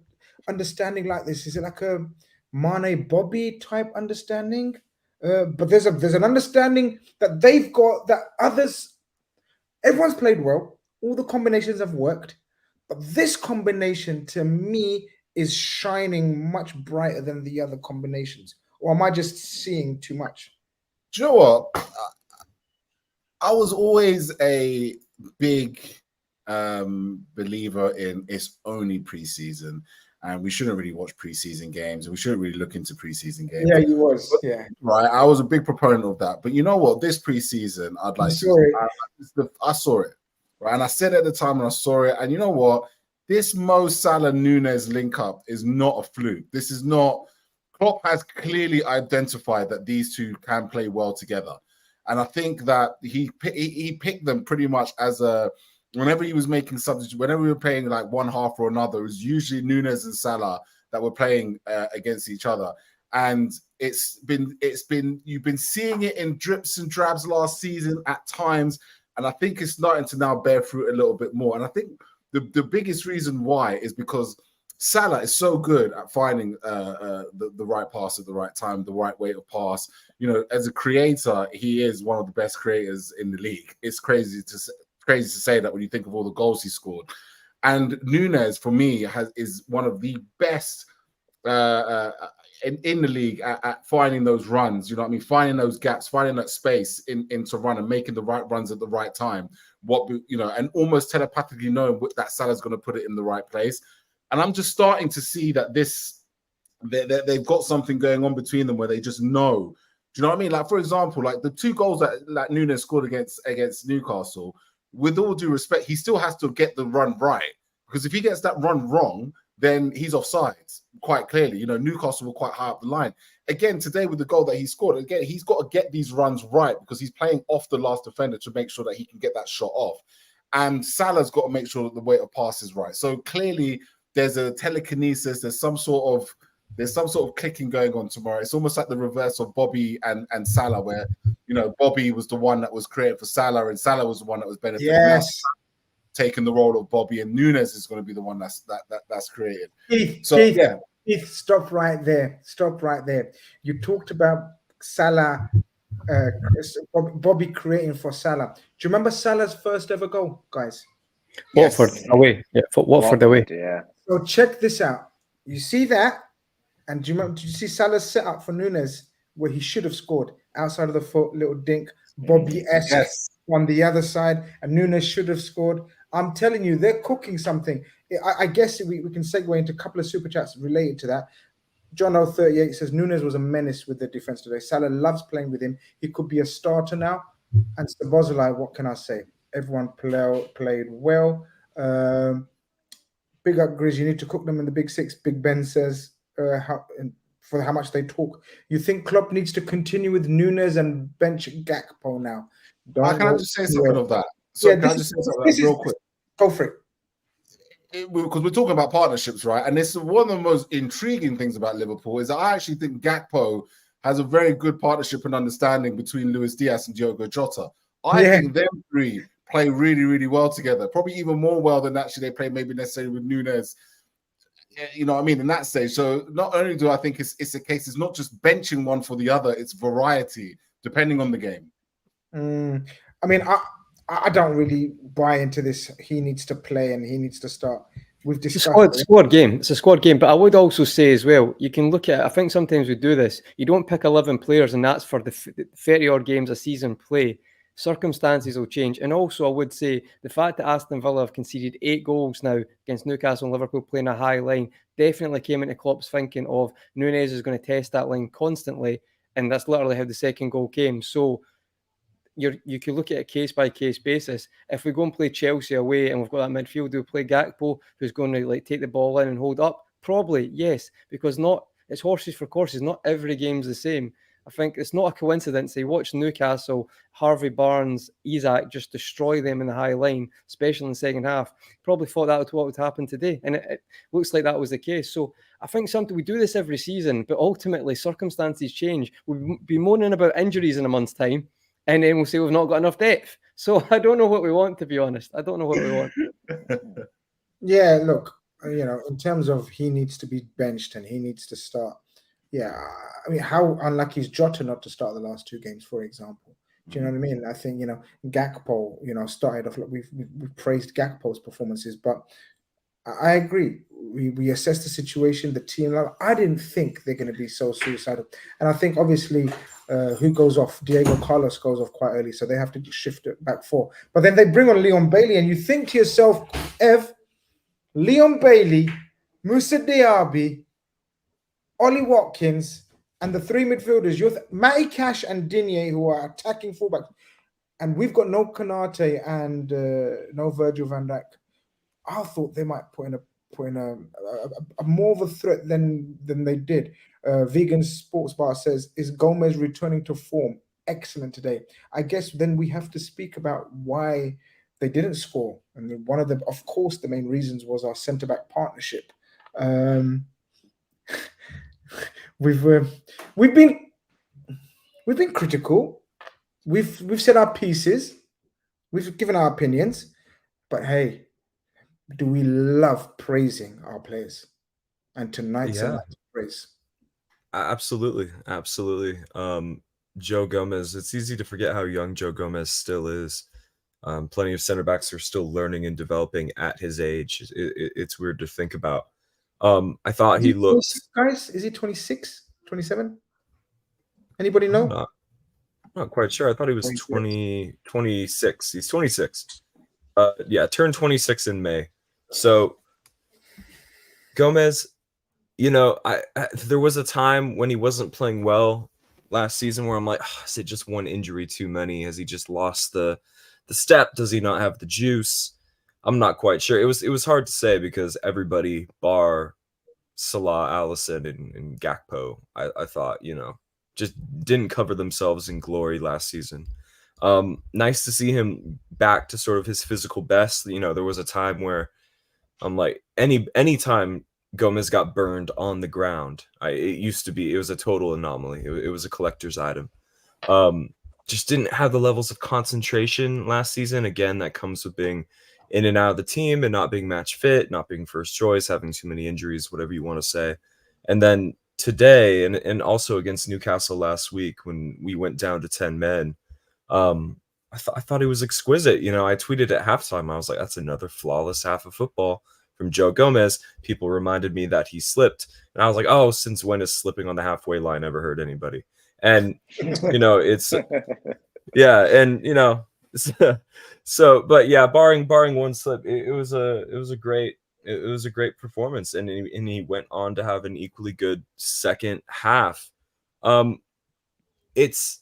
understanding like this? Is it like a Mane Bobby type understanding? But there's an understanding that they've got that others, everyone's played well, all the combinations have worked, but this combination to me is shining much brighter than the other combinations. Or am I just seeing too much? Do you know what? I was always a big believer in it's only preseason, and we shouldn't really watch preseason games, and we shouldn't really look into preseason games. Yeah, you was. Yeah, right. I was a big proponent of that. But you know what? This preseason, I saw it, right? And I said at the time when I saw it, and you know what? This Mo Salah Nunez link up is not a fluke. This is not. Klopp has clearly identified that these two can play well together. And I think that he picked them pretty much as a, whenever he was making substitutes, whenever we were playing like one half or another, it was usually Nunez and Salah that were playing against each other. And you've been seeing it in drips and drabs last season at times. And I think it's starting to now bear fruit a little bit more. And I think the biggest reason why is because Salah is so good at finding the right pass at the right time, the right way to pass. You know, as a creator, he is one of the best creators in the league. It's crazy to say that when you think of all the goals he scored. And Nunez, for me, is one of the best in the league at finding those runs. You know what I mean? Finding those gaps, finding that space into run and making the right runs at the right time. And almost telepathically knowing that Salah's going to put it in the right place. And I'm just starting to see that they've got something going on between them where they just know. Do you know what I mean? Like, for example, like the 2 goals that Nunez scored against Newcastle, with all due respect, he still has to get the run right. Because if he gets that run wrong, then he's offside, quite clearly. You know, Newcastle were quite high up the line. Again, today with the goal that he scored, again, he's got to get these runs right because he's playing off the last defender to make sure that he can get that shot off. and Salah's got to make sure that the weight of pass is right. So clearly, there's a telekinesis. There's some sort of clicking going on tomorrow. It's almost like the reverse of Bobby and Salah, where Bobby was the one that was created for Salah, and Salah was the one that was benefiting. Yes. Taking the role of Bobby, and Nunes is going to be the one that's created. Keith, stop right there. Stop right there. You talked about Salah, Bobby creating for Salah. Do you remember Salah's first ever goal, guys? Watford away. Yeah, Watford away. Yeah. So check this out. You see that? And did you see Salah's setup for Nunes where he should have scored outside of the foot, little dink, Bobby-esque on the other side, and Nunes should have scored. I'm telling you, they're cooking something. I guess we can segue into a couple of super chats related to that. John O38 says Nunes was a menace with the defense today. Salah loves playing with him. He could be a starter now. And Sabozalai, what can I say? Everyone played well. Big up, Grizz. You need to cook them in the Big Six. Big Ben says for how much they talk. You think Klopp needs to continue with Nunes and bench Gakpo now? Can I just say something of that? So can I just say something real quick? Go for it. Because we're talking about partnerships, right? And this is one of the most intriguing things about Liverpool is that I actually think Gakpo has a very good partnership and understanding between Luis Diaz and Diogo Jota. I think them three play really, really well together. Probably even more well than actually they play maybe necessarily with Nunes. You know what I mean? In that stage. So not only do I think it's a case, it's not just benching one for the other, it's variety depending on the game. I mean, I don't really buy into this. He needs to play and he needs to start. We've discussed it's a squad game. It's a squad game. But I would also say as well, you can look at it. I think sometimes we do this. You don't pick 11 players and that's for the 30-odd games a season play. Circumstances will change. And also I would say the fact that Aston Villa have conceded 8 goals now against Newcastle and Liverpool playing a high line definitely came into Klopp's thinking of Nunes is going to test that line constantly. And that's literally how the second goal came. So you can look at a case-by-case basis. If we go and play Chelsea away and we've got that midfield, do we play Gakpo, who's going to take the ball in and hold up? Probably, yes, because it's horses for courses. Not every game's the same. I think it's not a coincidence. They watched Newcastle, Harvey Barnes, Isak just destroy them in the high line, especially in the second half. Probably thought that was what would happen today. And it looks like that was the case. So I think we do this every season, but ultimately circumstances change. We'll be moaning about injuries in a month's time. And then we'll say we've not got enough depth. So I don't know what we want, to be honest. I don't know what we want. Yeah, look, in terms of he needs to be benched and he needs to start. Yeah, I mean, how unlucky is Jota not to start the last 2 games, for example? Do you know what I mean? I think, Gakpo, started off, we've praised Gakpo's performances, but I agree. We assess the situation, the team. I didn't think they're going to be so suicidal. And I think, obviously, who goes off? Diego Carlos goes off quite early, so they have to shift it back 4. But then they bring on Leon Bailey, and you think to yourself, Leon Bailey, Moussa Diaby, Ollie Watkins, and the 3 midfielders, Matty Cash and Digne, who are attacking fullbacks. And we've got no Konate and no Virgil van Dijk. I thought they might put in a more of a threat than they did. Vegan Sports Bar says, is Gomez returning to form? Excellent today. I guess then we have to speak about why they didn't score. And one of the, of course, the main reasons was our centre-back partnership. We've been critical. We've said our pieces. We've given our opinions. But hey, do we love praising our players? And tonight's a night to praise. Absolutely. Joe Gomez, it's easy to forget how young Joe Gomez still is. Plenty of center backs are still learning and developing at his age. It's weird to think about. I thought he looked... Guys, is he 26, 27? Anybody know? Not quite sure. I thought he was 26. He's 26. Turned 26 in May. So Gomez, there was a time when he wasn't playing well last season where I'm like, is it just one injury too many? Has he just lost the step? Does he not have the juice? I'm not quite sure. It was hard to say because everybody bar Salah, Alisson, and Gakpo, I thought, just didn't cover themselves in glory last season. Nice to see him back to sort of his physical best. You know, there was a time where I'm like, any time Gomez got burned on the ground, it used to be, it was a total anomaly. It was a collector's item. Just didn't have the levels of concentration last season. Again, that comes with being in and out of the team and not being match fit, not being first choice, having too many injuries, whatever you want to say. And then today, and also against Newcastle last week when we went down to 10 men, I thought he was exquisite. You know, I tweeted at halftime, I was like, that's another flawless half of football from Joe Gomez. People reminded me that he slipped. And I was like, oh, since when has slipping on the halfway line ever hurt anybody? And, you know, it's, yeah. And, you know, so, but yeah, barring one slip, it was a great performance. And he went on to have an equally good second half. It's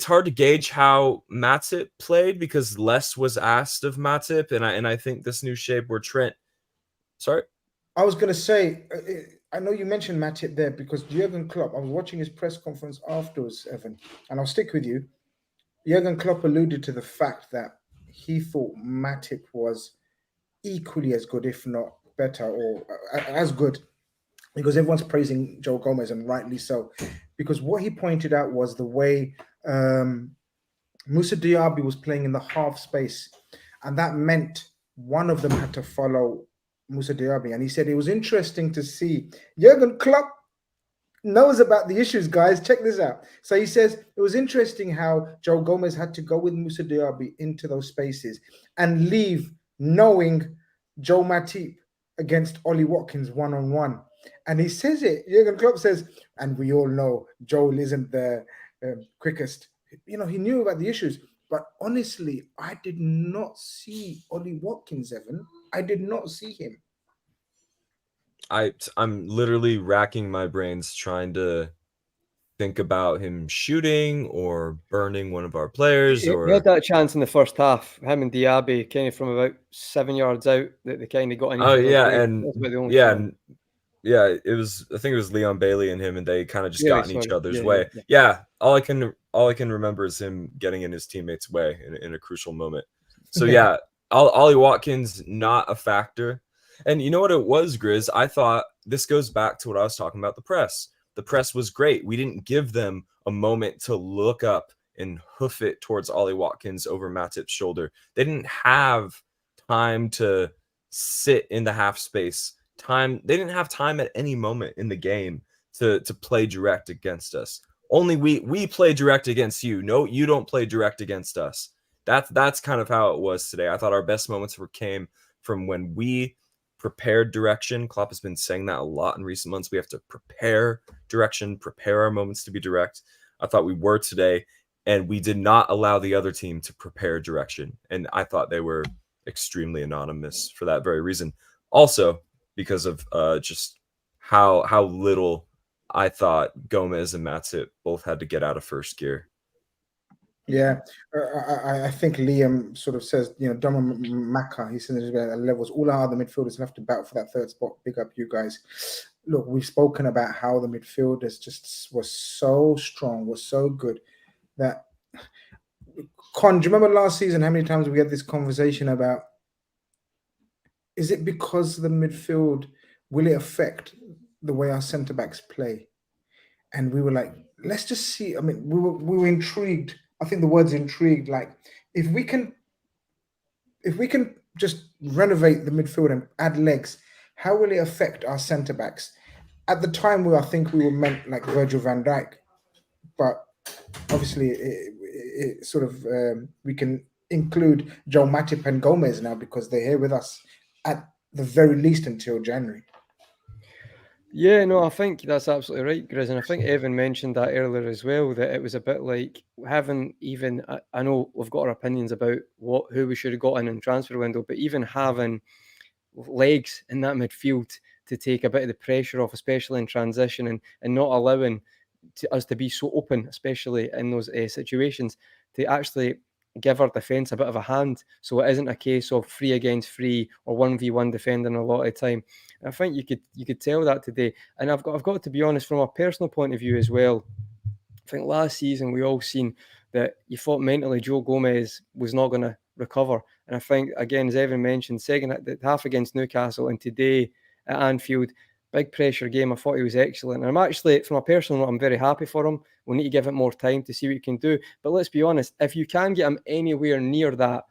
hard to gauge how Matip played because less was asked of Matip, and I think this new shape where Trent. Sorry, I was going to say, I know you mentioned Matip there because Jurgen Klopp. I was watching his press conference afterwards, Evan, and I'll stick with you. Jurgen Klopp alluded to the fact that he thought Matip was equally as good, if not better, or as good, because everyone's praising Joe Gomez, and rightly so. Because what he pointed out was the way Moussa Diaby was playing in the half space, and that meant one of them had to follow Moussa Diaby. And he said it was interesting to see Jurgen Klopp knows about the issues, guys. Check this out. So he says it was interesting how Joe Gomez had to go with Moussa Diaby into those spaces and leave knowing Joe Matip against Ollie Watkins one-on-one. And he says it, Jurgen Klopp says, and we all know Joel isn't the quickest. You know, he knew about the issues. But honestly, I did not see Ollie Watkins, Evan. I did not see him. I'm literally racking my brains trying to think about him shooting or burning one of our players. He had that chance in the first half. Him and Diaby, kind of from about 7 yards out, that they kind of got in. Oh yeah, and yeah, it was. I think it was Leon Bailey and him, and they kind of just got in each other's way. Yeah, all I can remember is him getting in his teammates' way in a crucial moment. So yeah, Ollie Watkins not a factor. And you know what it was, Grizz? I thought this goes back to what I was talking about, the press. The press was great. We didn't give them a moment to look up and hoof it towards Ollie Watkins over Matip's shoulder. They didn't have time to sit in the half space. They didn't have time at any moment in the game to play direct against us. Only we play direct against you. No, you don't play direct against us. That's kind of how it was today. I thought our best moments came from when we prepared direction. Klopp has been saying that a lot in recent months. We have to prepare direction, prepare our moments to be direct. I thought we were today, and we did not allow the other team to prepare direction. And I thought they were extremely anonymous for that very reason. Also, because of just how little I thought Gomez and Matip both had to get out of first gear. Yeah, I think Liam sort of says, you know, Dama Maka, he says at levels, all our other midfielders have to battle for that third spot. Big up you guys. Look, we've spoken about how the midfielders just was so strong, was so good that Con, do you remember last season how many times we had this conversation about, is it because the midfield, will it affect the way our centre-backs play? And we were like, let's just see. I mean, we were intrigued. I think the word's intrigued. Like, if we can just renovate the midfield and add legs, how will it affect our centre backs? At the time, I think we were meant like Virgil van Dijk, but obviously, it sort of we can include Joe Matip and Gomez now because they're here with us at the very least until January. Yeah, no, I think that's absolutely right, Grizz. And I think Evan mentioned that earlier as well, that it was a bit like having even, I know we've got our opinions about who we should have got in transfer window, but even having legs in that midfield to take a bit of the pressure off, especially in transition, and not allowing us to be so open, especially in those situations, to actually give our defence a bit of a hand, so it isn't a case of 3 against 3 or 1v1 defending a lot of time. I think you could tell that today, and I've got to be honest, from a personal point of view as well. I think last season we all seen that you thought mentally Joe Gomez was not going to recover. And I think, again, as Evan mentioned, second half against Newcastle and today at Anfield, big pressure game. I thought he was excellent. And I'm actually, from a personal note, I'm very happy for him. We need to give it more time to see what he can do. But let's be honest, if you can get him anywhere near that,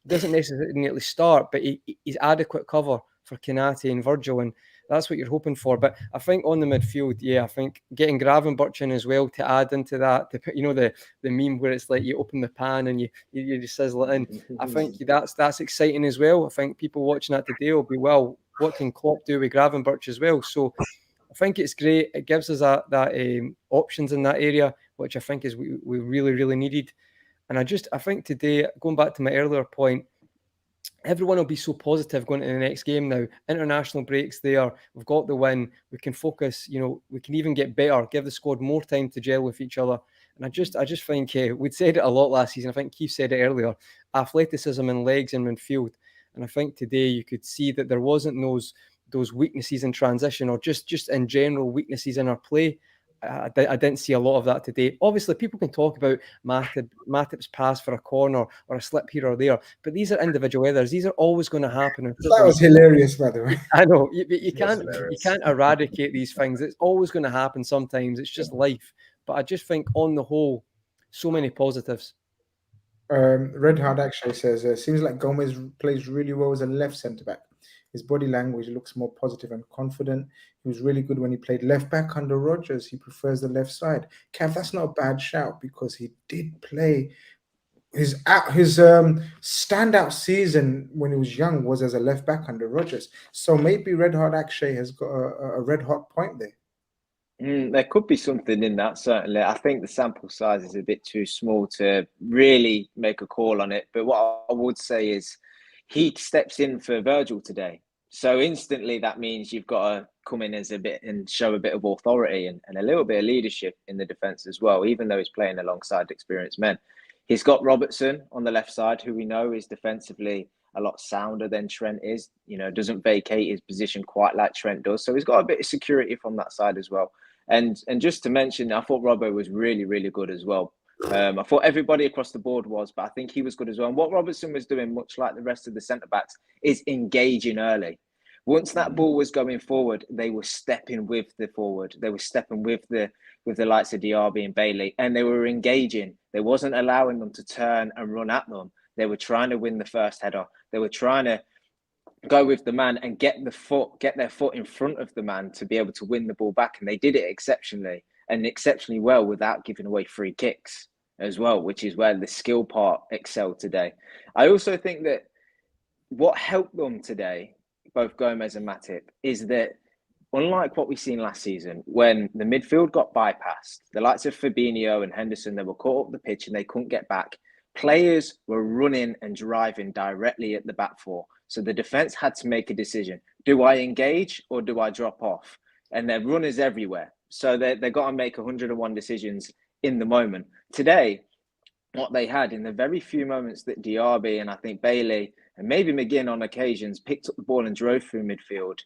doesn't necessarily start, but he's adequate cover for Khanage and Virgil, and that's what you're hoping for. But I think on the midfield, yeah, I think getting Gravenberch in as well to add into that, the meme where it's like you open the pan and you just sizzle it in. I think that's exciting as well. I think people watching that today will be, well, what can Klopp do with Gravenberch as well? So I think it's great. It gives us that options in that area, which I think is we really, really needed. And I think today, going back to my earlier point, everyone will be so positive going into the next game now. International breaks there. We've got the win. We can focus, we can even get better, give the squad more time to gel with each other. And I just think we'd said it a lot last season. I think Keith said it earlier, athleticism and legs in midfield. And I think today you could see that there wasn't those weaknesses in transition or just in general weaknesses in our play. I didn't see a lot of that today. Obviously, people can talk about Matip's pass for a corner or a slip here or there, but these are individual errors. These are always going to happen. That was hilarious, by the way. I know you can't eradicate these things. It's always going to happen. Sometimes it's just life. But I just think, on the whole, so many positives. Red Hard actually says, seems like Gomez plays really well as a left centre back. His body language looks more positive and confident. He was really good when he played left back under Rodgers. He prefers the left side. Cav, that's not a bad shout because he did play. His standout season when he was young was as a left back under Rodgers. So maybe Red Hot Akshay has got a red hot point there. There could be something in that, certainly. I think the sample size is a bit too small to really make a call on it. But what I would say is he steps in for Virgil today. So instantly that means you've got to come in as a bit and show a bit of authority and a little bit of leadership in the defence as well, even though he's playing alongside experienced men. He's got Robertson on the left side, who we know is defensively a lot sounder than Trent is, doesn't vacate his position quite like Trent does. So he's got a bit of security from that side as well. And just to mention, I thought Robbo was really, really good as well. I thought everybody across the board was, but I think he was good as well. And what Robertson was doing, much like the rest of the centre-backs, is engaging early. Once that ball was going forward, they were stepping with the forward. They were stepping with the likes of Diaby and Bailey, and they were engaging. They wasn't allowing them to turn and run at them. They were trying to win the first header. They were trying to go with the man and get their foot in front of the man to be able to win the ball back. And they did it exceptionally well without giving away free kicks as well, which is where the skill part excelled today. I also think that what helped them today, both Gomez and Matip, is that unlike what we've seen last season, when the midfield got bypassed, the likes of Fabinho and Henderson, they were caught up the pitch and they couldn't get back. Players were running and driving directly at the back four. So the defence had to make a decision. Do I engage or do I drop off? And there are runners everywhere. So they got to make 101 decisions in the moment. Today, what they had in the very few moments that Diaby and I think Bailey and maybe McGinn on occasions picked up the ball and drove through midfield,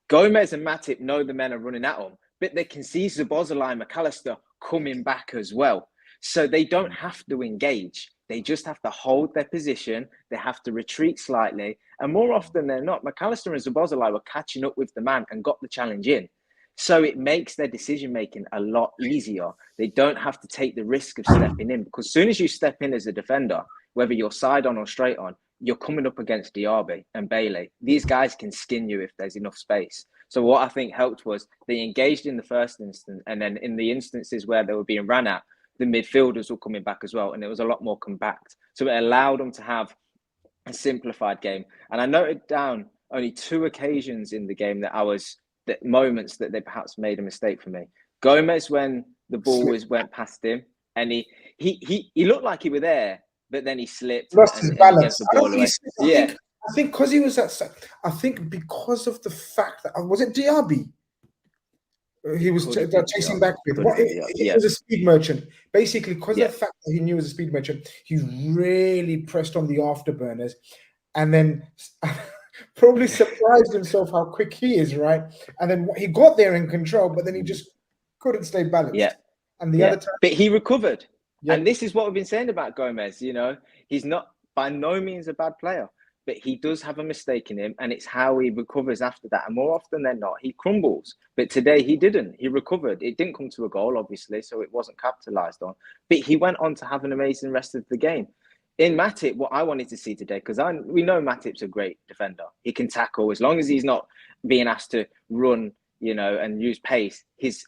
Gomez and Matip know the men are running at them, but they can see Szoboszlai and McAllister coming back as well. So they don't have to engage. They just have to hold their position. They have to retreat slightly. And more often than not, McAllister and Szoboszlai were catching up with the man and got the challenge in. So it makes their decision-making a lot easier. They don't have to take the risk of stepping in, because as soon as you step in as a defender, whether you're side on or straight on, you're coming up against Diaby and Bailey. These guys can skin you if there's enough space. So what I think helped was they engaged in the first instance, and then in the instances where they were being ran at, the midfielders were coming back as well, and it was a lot more compact. So it allowed them to have a simplified game. And I noted down only 2 occasions in the game moments that they perhaps made a mistake for me. Gomez, when the ball went past him, and he looked like he was there, but then he slipped. Lost his balance. I think because he was I think because of the fact that was it Diaby? He was chasing back with. He was a speed merchant. Basically, because of the fact that he knew he was a speed merchant, he really pressed on the afterburners, and then probably surprised himself how quick he is, right? And then he got there in control, but then he just couldn't stay balanced. Yeah. And the other time, but he recovered. Yeah. And this is what we've been saying about Gomez. You know, he's not by no means a bad player, but he does have a mistake in him, and it's how he recovers after that. And more often than not, he crumbles. But today he didn't. He recovered. It didn't come to a goal, obviously, so it wasn't capitalised on. But he went on to have an amazing rest of the game. In Matip, what I wanted to see today, because we know Matip's a great defender. He can tackle as long as he's not being asked to run, you know, and use pace. He's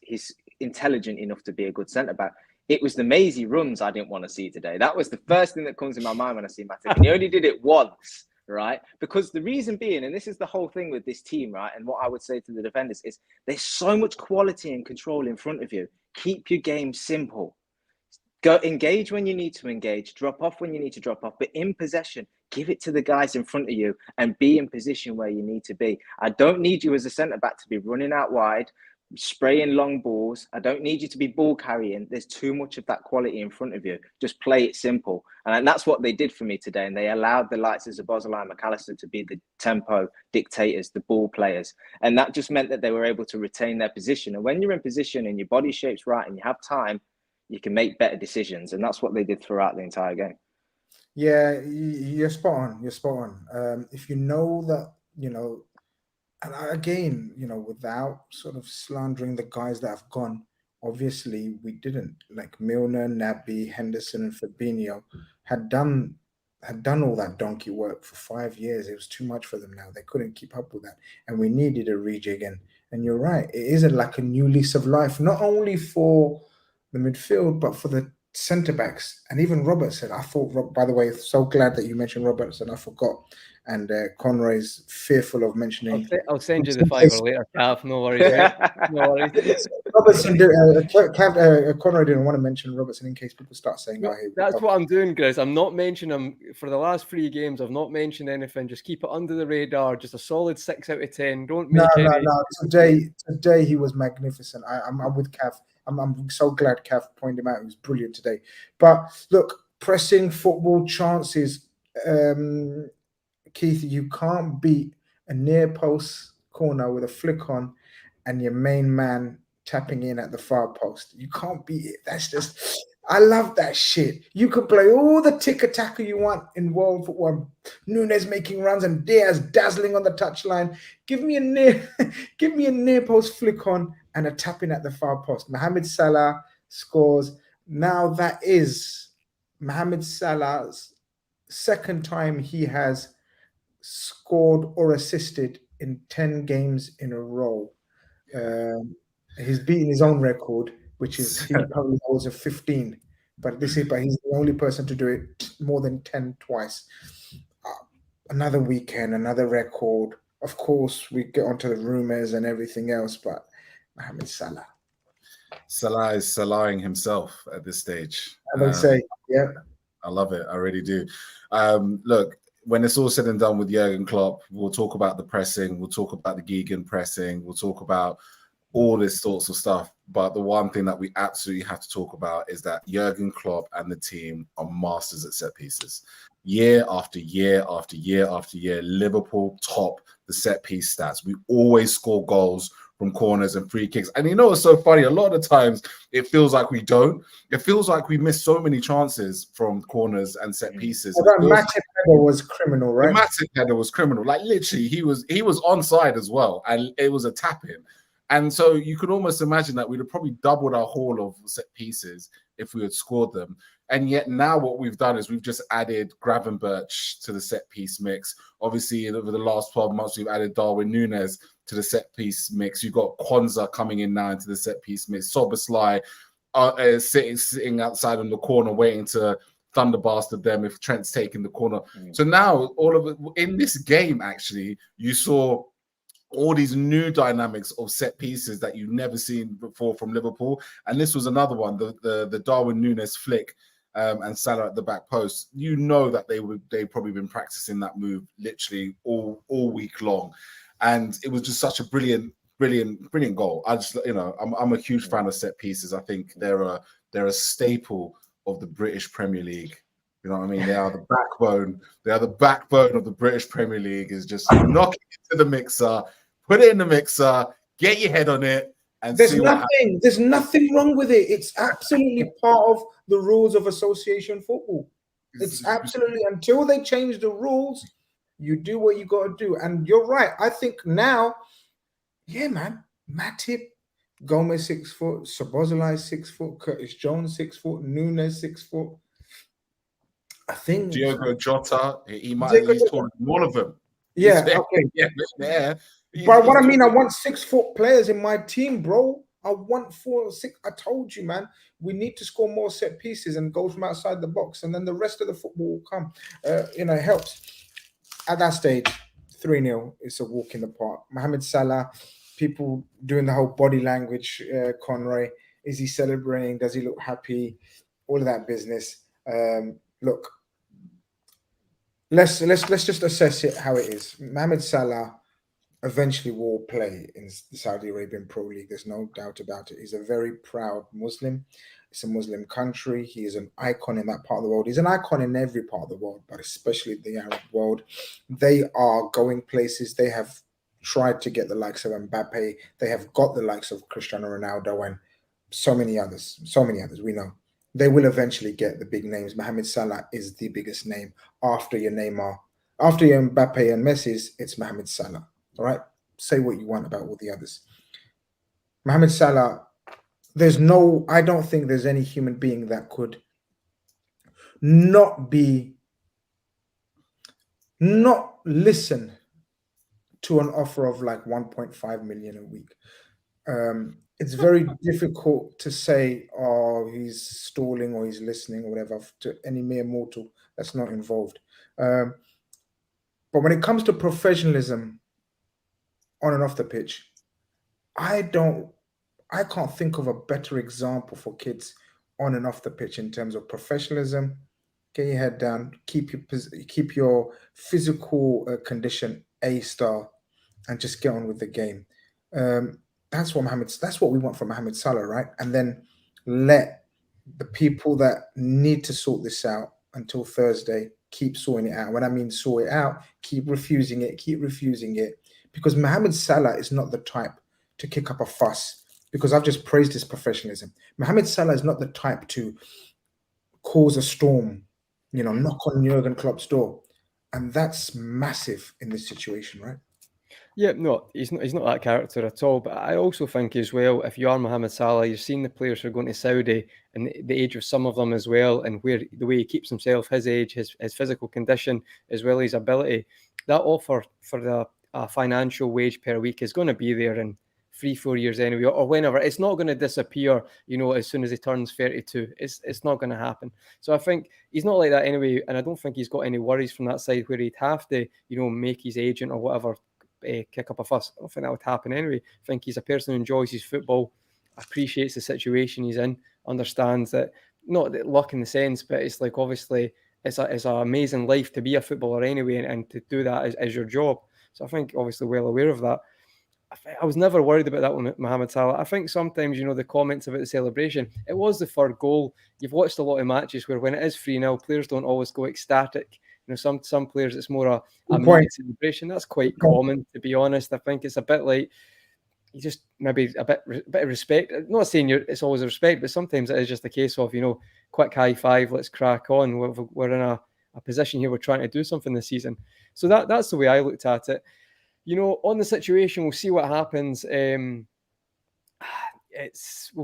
intelligent enough to be a good centre back. It was the mazy runs I didn't want to see today. That was the first thing that comes in my mind when I see Matip. And he only did it once, right? Because the reason being, and this is the whole thing with this team, right? And what I would say to the defenders is there's so much quality and control in front of you. Keep your game simple. Go engage when you need to engage, drop off when you need to drop off, but in possession, give it to the guys in front of you and be in position where you need to be. I don't need you as a centre-back to be running out wide, spraying long balls. I don't need you to be ball carrying. There's too much of that quality in front of you. Just play it simple. And that's what they did for me today. And they allowed the likes of Szoboszlai and McAllister to be the tempo dictators, the ball players. And that just meant that they were able to retain their position. And when you're in position and your body shape's right and you have time, you can make better decisions. And that's what they did throughout the entire game. Yeah, you're spot on. You're spot on. If you know that, you know, and again, you know, without sort of slandering the guys that have gone, obviously we didn't. Like Milner, Naby, Henderson, and Fabinho had done all that donkey work for 5 years. It was too much for them now. They couldn't keep up with that. And we needed a rejig. And you're right. It isn't like a new lease of life, not only for the midfield, but for the centre-backs. And even Robertson. I thought, by the way, so glad that you mentioned Robertson. I forgot. And Conroy's fearful of mentioning. I'll send you the fiver later, Cav. No worries. Right? No worries. Robertson Conroy didn't want to mention Robertson in case people start saying, "Oh, hey, that's what I'm doing, Grizz. I'm not mentioning him for the last 3 games. I've not mentioned anything. Just keep it under the radar. Just a solid 6 out of 10. Don't make No. Today he was magnificent. I'm with Cav. I'm so glad Cav pointed him out. He was brilliant today. But look, pressing football chances. Keith, you can't beat a near post corner with a flick on and your main man tapping in at the far post. You can't beat it. That's just, I love that shit. You can play all the tick-a-tacker you want in world football. Nunes making runs and Diaz dazzling on the touchline. Give me a near post flick on and a tapping at the far post. Mohammed Salah scores. Now that is Mohammed Salah's second time he has scored or assisted in 10 games in a row. He's beaten his own record, which is he probably holds a 15. But he's the only person to do it more than 10 twice. Another weekend, another record. Of course, we get onto the rumors and everything else, but Mohammed Salah. Salah is Salahing himself at this stage. I would say, yeah. I love it. I really do. Look, when it's all said and done with Jurgen Klopp, we'll talk about the pressing, we'll talk about the Gegen pressing, we'll talk about all this sorts of stuff. But the one thing that we absolutely have to talk about is that Jurgen Klopp and the team are masters at set pieces. Year after year after year after year, Liverpool top the set piece stats. We always score goals from corners and free kicks. And you know, it's so funny. A lot of the times it feels like we don't. It feels like we miss so many chances from corners and set pieces. Well, that Matip header was criminal, right? The Matip header was criminal. Like literally, he was onside as well, and it was a tap-in. And so you could almost imagine that we'd have probably doubled our haul of set pieces if we had scored them. And yet now what we've done is we've just added Gravenberch to the set piece mix. Obviously, over the last 12 months, we've added Darwin Núñez to the set piece mix. You've got Kwanzaa coming in now into the set piece mix. Szoboszlai sitting outside in the corner waiting to thunderbastard them if Trent's taking the corner. So now all of it in this game, actually, you saw all these new dynamics of set pieces that you've never seen before from Liverpool. And this was another one, the Darwin Núñez flick and Salah at the back post. You know that they've probably been practicing that move literally all week long. And it was just such a brilliant goal. I just, I'm a huge fan of set pieces. I think they're a staple of the British Premier League. You know what I mean? They are the backbone. They are the backbone of the British Premier League. Is just knock it into the mixer, put it in the mixer, get your head on it, and There's see what happens. nothing. There's nothing wrong with it. It's absolutely part of the rules of association football. It's absolutely, until they change the rules, you do what you got to do. And you're right. I think now, yeah, man, Matip, Gomez 6 foot, Szoboszlai 6 foot, Curtis Jones 6 foot, Nunes 6 foot. I think Diogo Jota, he's taller than one of them. Yeah, okay. Yeah. But what I mean, I want 6 foot players in my team, bro. I want 4 or 6. I told you, man, we need to score more set pieces and goals from outside the box, and then the rest of the football will come. It helps. At that stage, 3-0, it's a walk in the park. Mohammed Salah, people doing the whole body language, Conroy, is he celebrating? Does he look happy? All of that business. Look, let's just assess it how it is. Mohammed Salah eventually will play in the Saudi Arabian Pro League. There's no doubt about it. He's a very proud Muslim. It's a Muslim country. He is an icon in that part of the world. He's an icon in every part of the world, but especially the Arab world. They are going places. They have tried to get the likes of Mbappe. They have got the likes of Cristiano Ronaldo and so many others. So many others, we know. They will eventually get the big names. Mohammed Salah is the biggest name after your Neymar. After your Mbappe and Messi's, it's Mohammed Salah. All right? Say what you want about all the others. Mohammed Salah, I don't think there's any human being that could not listen to an offer of like 1.5 million a week. It's very difficult to say, oh, he's stalling or he's listening or whatever to any mere mortal that's not involved. But when it comes to professionalism on and off the pitch, I can't think of a better example for kids on and off the pitch in terms of professionalism. Get your head down, keep your physical condition A-star, and just get on with the game. That's what we want from Mohammed Salah, right? And then let the people that need to sort this out until Thursday keep sorting it out. When I mean sort it out, keep refusing it, because Mohammed Salah is not the type to kick up a fuss, because I've just praised his professionalism. Mohammed Salah is not the type to cause a storm, knock on Jurgen Klopp's door. And that's massive in this situation, right? Yeah, no, he's not that character at all. But I also think as well, if you are Mohammed Salah, you've seen the players who are going to Saudi and the age of some of them as well, and the way he keeps himself, his age, his physical condition, as well as his ability. That offer for the financial wage per week is going to be there in 3-4 years anyway, or whenever. It's not going to disappear, as soon as he turns 32. It's not going to happen. So I think he's not like that anyway, and I don't think he's got any worries from that side where he'd have to, make his agent or whatever kick up a fuss. I don't think that would happen anyway. I think he's a person who enjoys his football, appreciates the situation he's in, understands that, not that luck in the sense, but it's like, obviously it's an amazing life to be a footballer anyway, and to do that as your job. So I think obviously well aware of that. I was never worried about that with Mohammed Salah. I think sometimes, the comments about the celebration, it was the third goal. You've watched a lot of matches where when it is 3-0, players don't always go ecstatic. Some players, it's more a mini celebration. That's quite common, to be honest. I think it's a bit like, you just maybe a bit of respect. I'm not saying it's always a respect, but sometimes it is just a case of, quick high five, let's crack on. We're in a position here, we're trying to do something this season. So that's the way I looked at it. On the situation, we'll see what happens. We'll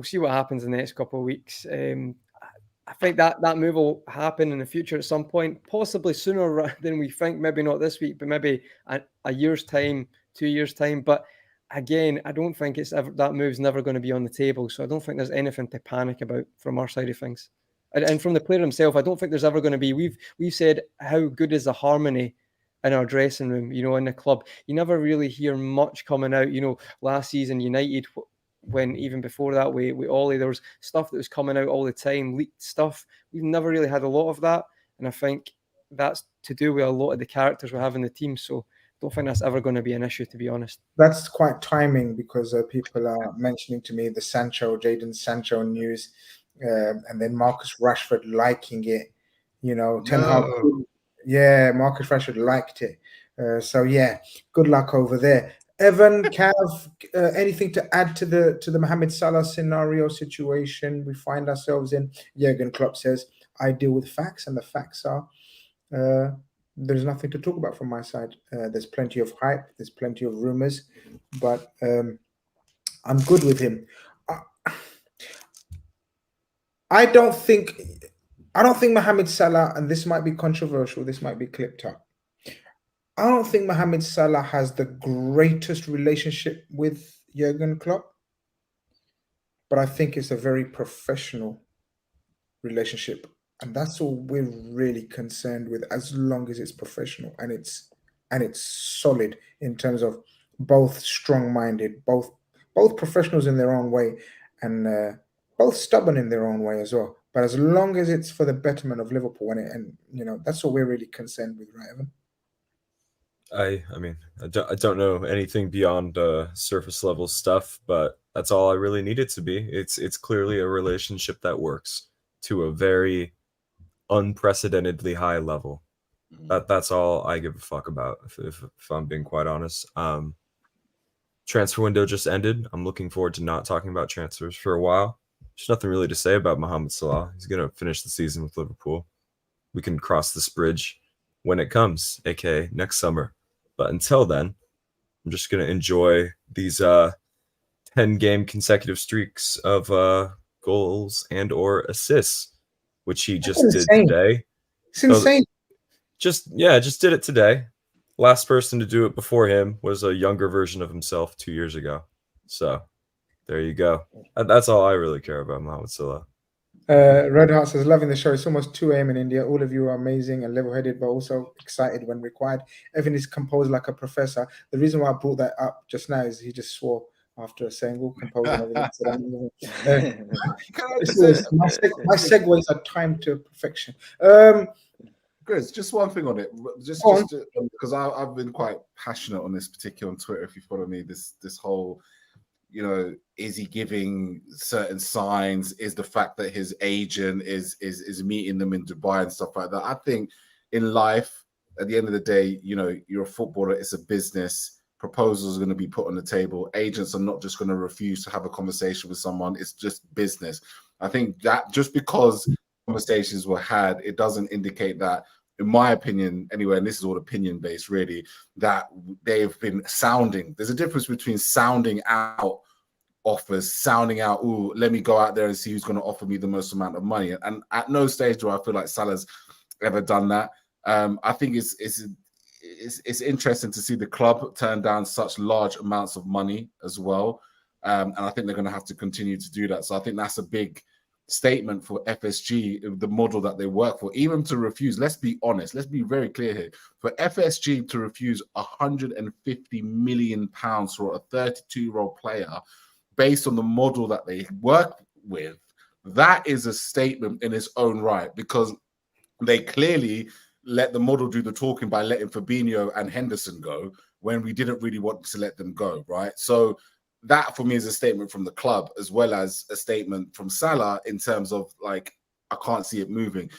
see what happens in the next couple of weeks. I think that move will happen in the future at some point, possibly sooner than we think. Maybe not this week, but maybe a year's time, 2 years' time. But again, I don't think that move's never going to be on the table. So I don't think there's anything to panic about from our side of things. And from the player himself, I don't think there's ever going to be. We've said how good is the harmony in our dressing room, in the club. You never really hear much coming out. Last season, United, when even before that, we Ollie, there was stuff that was coming out all the time, leaked stuff. We've never really had a lot of that. And I think that's to do with a lot of the characters we have in the team. So I don't think that's ever going to be an issue, to be honest. That's quite timing, because people are mentioning to me the Jadon Sancho news, and then Marcus Rashford liking it. Ten Hag. Yeah, Marcus Rashford liked it. So yeah, good luck over there. Evan, Cav, anything to add to the Mohammed Salah scenario situation we find ourselves in? Jurgen Klopp says, I deal with facts, and the facts are there's nothing to talk about from my side. There's plenty of hype, there's plenty of rumors, but I'm good with him. I don't think Mohammed Salah, and this might be controversial, this might be clipped up. I don't think Mohammed Salah has the greatest relationship with Jurgen Klopp, but I think it's a very professional relationship, and that's all we're really concerned with. As long as it's professional and it's solid in terms of both strong-minded, both professionals in their own way, and both stubborn in their own way as well. But as long as it's for the betterment of Liverpool, and that's all we're really concerned with, right, Evan? I mean, I don't know anything beyond surface level stuff, but that's all I really need it to be. It's clearly a relationship that works to a very unprecedentedly high level. That's all I give a fuck about, if I'm being quite honest. Transfer window just ended. I'm looking forward to not talking about transfers for a while. There's nothing really to say about Mohammed Salah. He's gonna finish the season with Liverpool. We can cross this bridge when it comes, aka next summer. But until then, I'm just going to enjoy these 10-game consecutive streaks of goals and or assists, which he just did today. It's insane. Just did it today. Last person to do it before him was a younger version of himself 2 years ago. So there you go. That's all I really care about, Mohammed Salah. Red Heart says, loving the show. It's almost 2 a.m. in India. All of you are amazing and level-headed, but also excited when required. Evan is composed like a professor. The reason why I brought that up just now is he just swore after saying all composed and everything. My segues are timed to perfection. Chris, just one thing on it, just because I've been quite passionate on this, particularly on Twitter. If you follow me, this whole, is he giving certain signs? Is the fact that his agent is meeting them in Dubai and stuff like that? I think in life, at the end of the day, you're a footballer. It's a business. Proposals are going to be put on the table. Agents are not just going to refuse to have a conversation with someone. It's just business. I think that just because conversations were had, it doesn't indicate that, in my opinion, anyway, and this is all opinion-based, really, that they've been sounding. There's a difference between sounding out offers, sounding out, ooh, let me go out there and see who's going to offer me the most amount of money. And at no stage do I feel like Salah's ever done that. I think it's interesting to see the club turn down such large amounts of money as well. And I think they're going to have to continue to do that. So I think that's a big statement for FSG, the model that they work for, even to refuse. Let's be honest, let's be very clear here. For FSG to refuse £150 million for a 32-year-old player based on the model that they work with, that is a statement in its own right, because they clearly let the model do the talking by letting Fabinho and Henderson go when we didn't really want to let them go, right? So that for me is a statement from the club, as well as a statement from Salah in terms of, like, I can't see it moving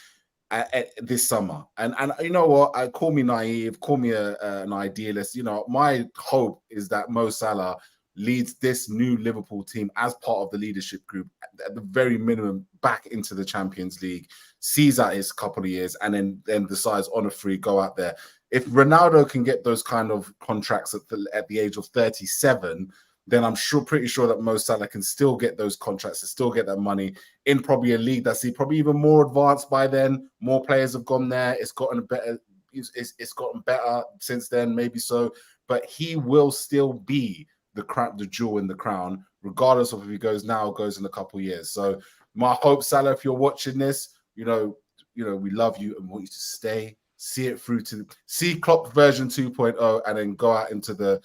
this summer. And you know what? Call me naive, call me an idealist. My hope is that Mo Salah leads this new Liverpool team as part of the leadership group, at the very minimum, back into the Champions League, sees out his couple of years, and then decides on a free, go out there. If Ronaldo can get those kind of contracts at the age of 37, then I'm pretty sure that Mo Salah can still get those contracts, to still get that money in probably a league that's probably even more advanced by then. More players have gone there. It's gotten better. It's gotten better since then, maybe so. But he will still be the jewel in the crown, regardless of if he goes now or goes in a couple of years. So my hope, Salah, if you're watching this, we love you and want you to stay, see it through to see Klopp version 2.0, and then go out into the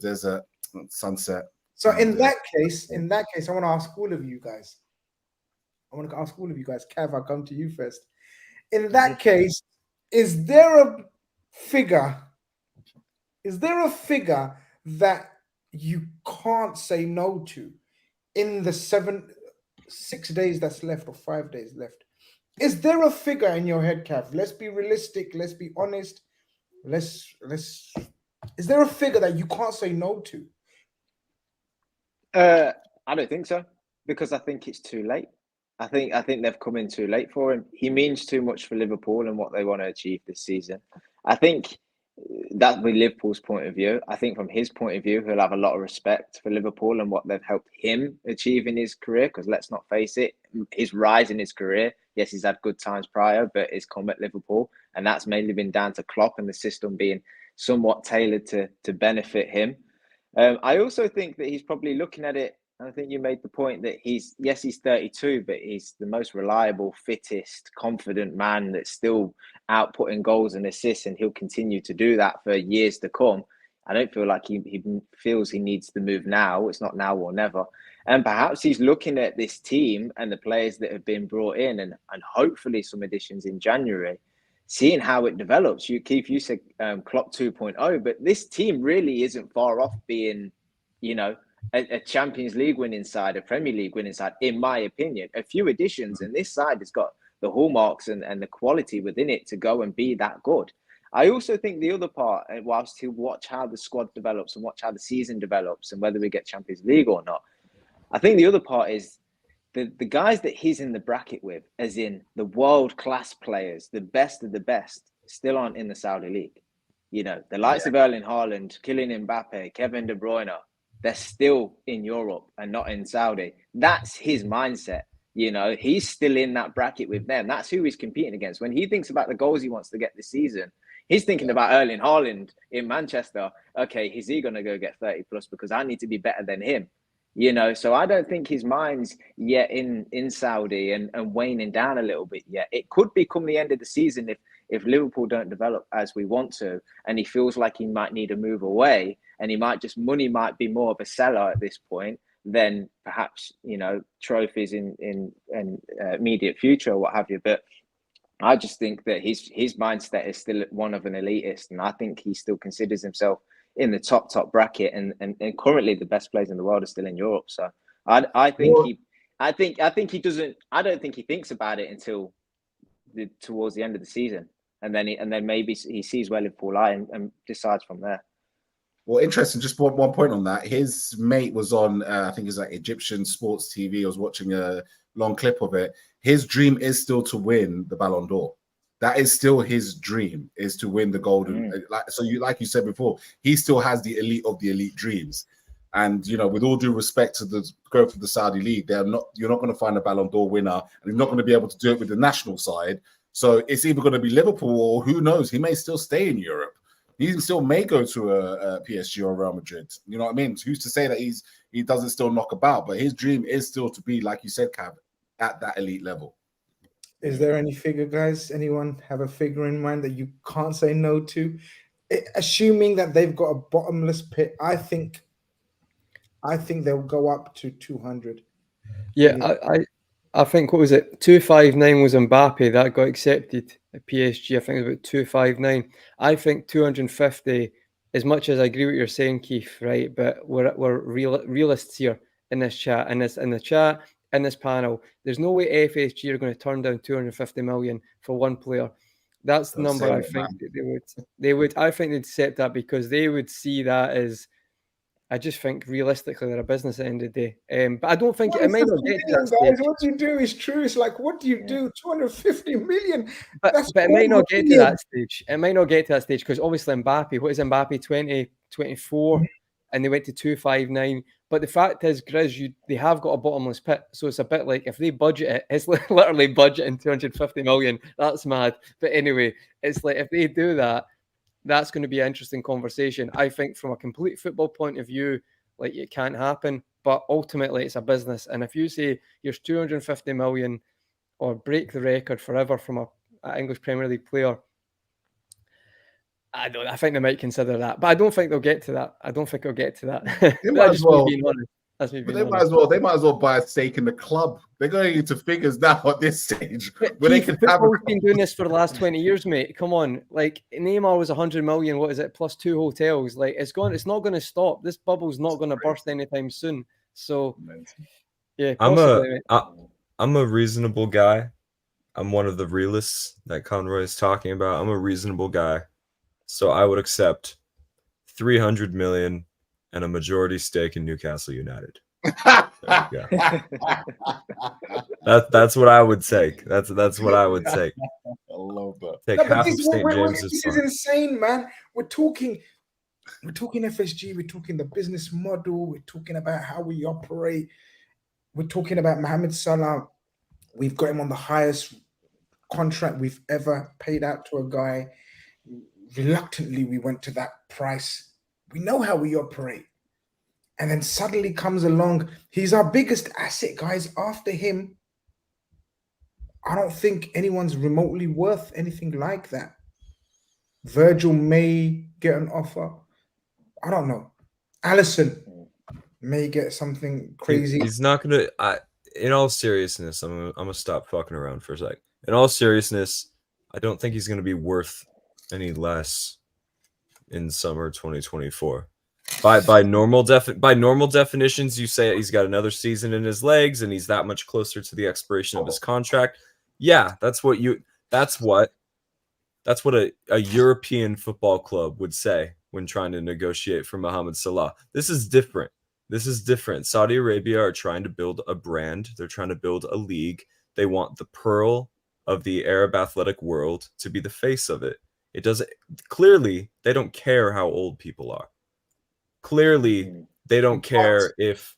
desert, sunset. So in that case, I want to ask all of you guys. Kev, I'll come to you first. In that case, is there a figure that you can't say no to in the 6 days that's left, or 5 days left? Is there a figure in your head, Kev? Let's be realistic. Let's be honest. Let's Is there a figure that you can't say no to? I don't think so, because I think it's too late. I think they've come in too late for him. He means too much for Liverpool and what they want to achieve this season. I think that would be Liverpool's point of view. I think from his point of view, he'll have a lot of respect for Liverpool and what they've helped him achieve in his career. Because let's not face it, his rise in his career, yes, he's had good times prior, but it's come at Liverpool, and that's mainly been down to Klopp and the system being somewhat tailored to benefit him. I also think that he's probably looking at it, and I think you made the point that he's 32, but he's the most reliable, fittest, confident man that's still outputting goals and assists, and he'll continue to do that for years to come. I don't feel like he feels he needs to move now. It's not now or never. And perhaps he's looking at this team and the players that have been brought in, and hopefully some additions in January, seeing how it develops. Keith, you said Klopp 2.0, but this team really isn't far off being, a Champions League winning side, a Premier League winning side, in my opinion. A few additions, and this side has got the hallmarks and the quality within it to go and be that good. I also think the other part, whilst to watch how the squad develops and watch how the season develops and whether we get Champions League or not, I think the other part is the guys that he's in the bracket with, as in the world-class players, the best of the best, still aren't in the Saudi League. The likes of Erling Haaland, Kylian Mbappe, Kevin De Bruyne, they're still in Europe and not in Saudi. That's his mindset. He's still in that bracket with them. That's who he's competing against. When he thinks about the goals he wants to get this season, he's thinking about Erling Haaland in Manchester. Okay, is he going to go get 30 plus because I need to be better than him? So I don't think his mind's yet in Saudi and waning down a little bit yet. It could become the end of the season if Liverpool don't develop as we want to, and he feels like he might need to move away, and money might be more of a seller at this point than perhaps, trophies in immediate future or what have you. But I just think that his mindset is still one of an elitist, and I think he still considers himself in the top bracket, and currently the best players in the world are still in Europe. So I think he doesn't. I don't think he thinks about it until towards the end of the season, and then maybe he sees where Liverpool lie and decides from there. Well, interesting. Just one point on that. His mate was on, I think it's like Egyptian sports TV. I was watching a long clip of it. His dream is still to win the Ballon d'Or. That is still his dream, is to win the golden. Like you said before, he still has the elite of the elite dreams. And with all due respect to the growth of the Saudi League, you're not going to find a Ballon d'Or winner, and you're not going to be able to do it with the national side. So it's either going to be Liverpool, or who knows, he may still stay in Europe. He still may go to a PSG or Real Madrid. You know what I mean? Who's to say that he doesn't still knock about? But his dream is still to be, like you said, Cav, at that elite level. Is there any figure, guys? Anyone have a figure in mind that you can't say no to? Assuming that they've got a bottomless pit, I think they'll go up to 200. Yeah, I think, what was it? 259 was Mbappe that got accepted at PSG. I think it was about 259. I think 250. As much as I agree with what you're saying, Keith, right? But we're realists here in this chat, in the chat, in this panel. There's no way FSG are going to turn down 250 million for one player. That's the number I think they would. I think they'd accept that because they would see that as. I just think realistically they're a business at the end of the day. But I don't think it might not get to that stage. What you do is true. It's like, what do you do? 250 million. But it might not get to that stage. It might not get to that stage because obviously Mbappe, what is Mbappe, 2024, and they went to 259. But the fact is, Grizz, they have got a bottomless pit. So it's a bit like if they budget it, it's literally budgeting 250 million. That's mad. But anyway, it's like if they do that, that's going to be an interesting conversation. I think from a complete football point of view, like it can't happen, but ultimately it's a business. And if you say here's 250 million or break the record forever from an English Premier League player, I think they might consider that, but I don't think they'll get to that. I don't think they'll get to that. They might as well. They might as well buy a stake in the club. They're going into figures now at this stage. Football's been doing this for the last 20 years, mate. Come on, like Neymar was 100 million. What is it? Plus 2 hotels. Like it's not going to stop. This bubble's not going to burst anytime soon. So, yeah. I'm a reasonable guy. I'm one of the realists that Conroy is talking about. I'm a reasonable guy, so I would accept 300 million, and a majority stake in Newcastle United. There you go. That's what I would take. That's what I would take. I love that. Take No, but half this of is what St. James's this is Park. insane, man. We're talking FSG. We're talking the business model. We're talking about how we operate. We're talking about Mohammed Salah. We've got him on the highest contract we've ever paid out to a guy. Reluctantly, we went to that price. We know how we operate. And then suddenly comes along. He's our biggest asset, guys. After him, I don't think anyone's remotely worth anything like that. Virgil may get an offer. I don't know. Allison may get something crazy. He's not gonna. In all seriousness, I'm gonna stop fucking around for a sec. In all seriousness, I don't think he's gonna be worth any less in summer 2024. By normal definitions, you say he's got another season in his legs and he's that much closer to the expiration of his contract. Yeah, that's what a European football club would say when trying to negotiate for Mohammed Salah. This is different. Saudi Arabia are trying to build a brand. They're trying to build a league. They want the pearl of the Arab athletic world to be the face of it. It doesn't clearly they don't care how old people are. Clearly, they don't care if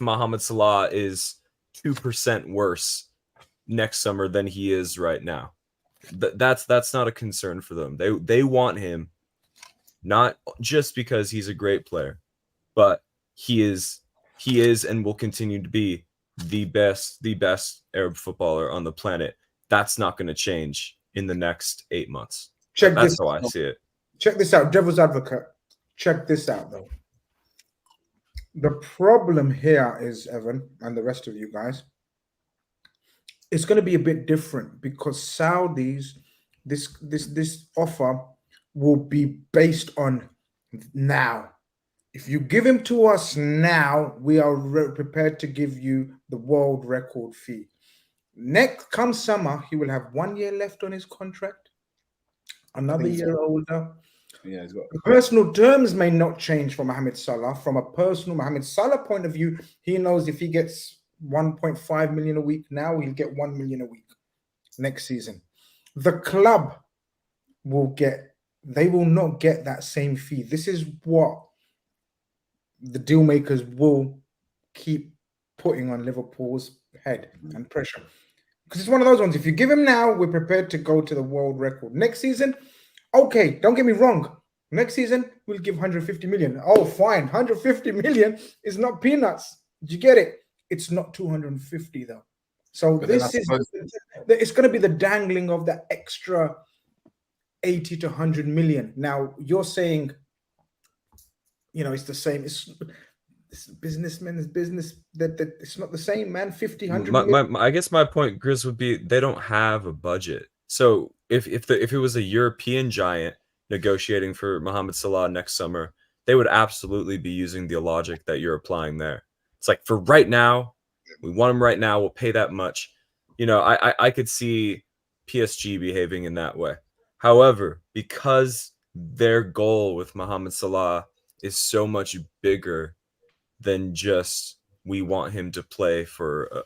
Mohammed Salah is 2% worse next summer than he is right now. That's not a concern for them. They want him not just because he's a great player, but he is and will continue to be the best Arab footballer on the planet. That's not going to change in the next 8 months. That's how I see it. Check this out, devil's advocate. Check this out, though. The problem here is, Evan, and the rest of you guys, it's going to be a bit different because Saudis, this offer will be based on now. If you give him to us now, we are prepared to give you the world record fee. Come summer, he will have 1 year left on his contract, another year older. Yeah, he's got the personal terms may not change for Mohammed Salah. From a personal Mohammed Salah point of view, he knows if he gets 1.5 million a week now, he'll get 1 million a week next season. The club will not get that same fee. This is what the deal makers will keep putting on Liverpool's head and pressure. Because it's one of those ones, if you give him now, we're prepared to go to the world record. Next season, okay, don't get me wrong. Next season, we'll give 150 million. Oh, fine. 150 million is not peanuts. Did you get it? It's not 250, though. So it's going to be the dangling of the extra 80 to 100 million. Now, you're saying, it's the same. It's businessmen's business. That it's not the same, man. 50, 100 I guess my point, Grizz, would be they don't have a budget. So if it was a European giant negotiating for Mohammed Salah next summer, they would absolutely be using the logic that you're applying there. It's like, for right now, we want him right now. We'll pay that much. I could see PSG behaving in that way. However, because their goal with Mohammed Salah is so much bigger than just we want him to play for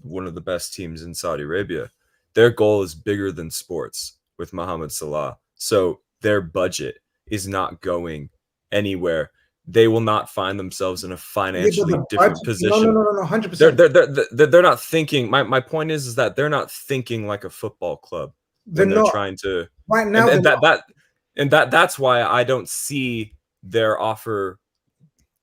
one of the best teams in Saudi Arabia. Their goal is bigger than sports with Mohammed Salah. So their budget is not going anywhere. They will not find themselves in a financially different position. No, 100%. They're not thinking. My point is that they're not thinking like a football club. They're trying to right now. That's why I don't see their offer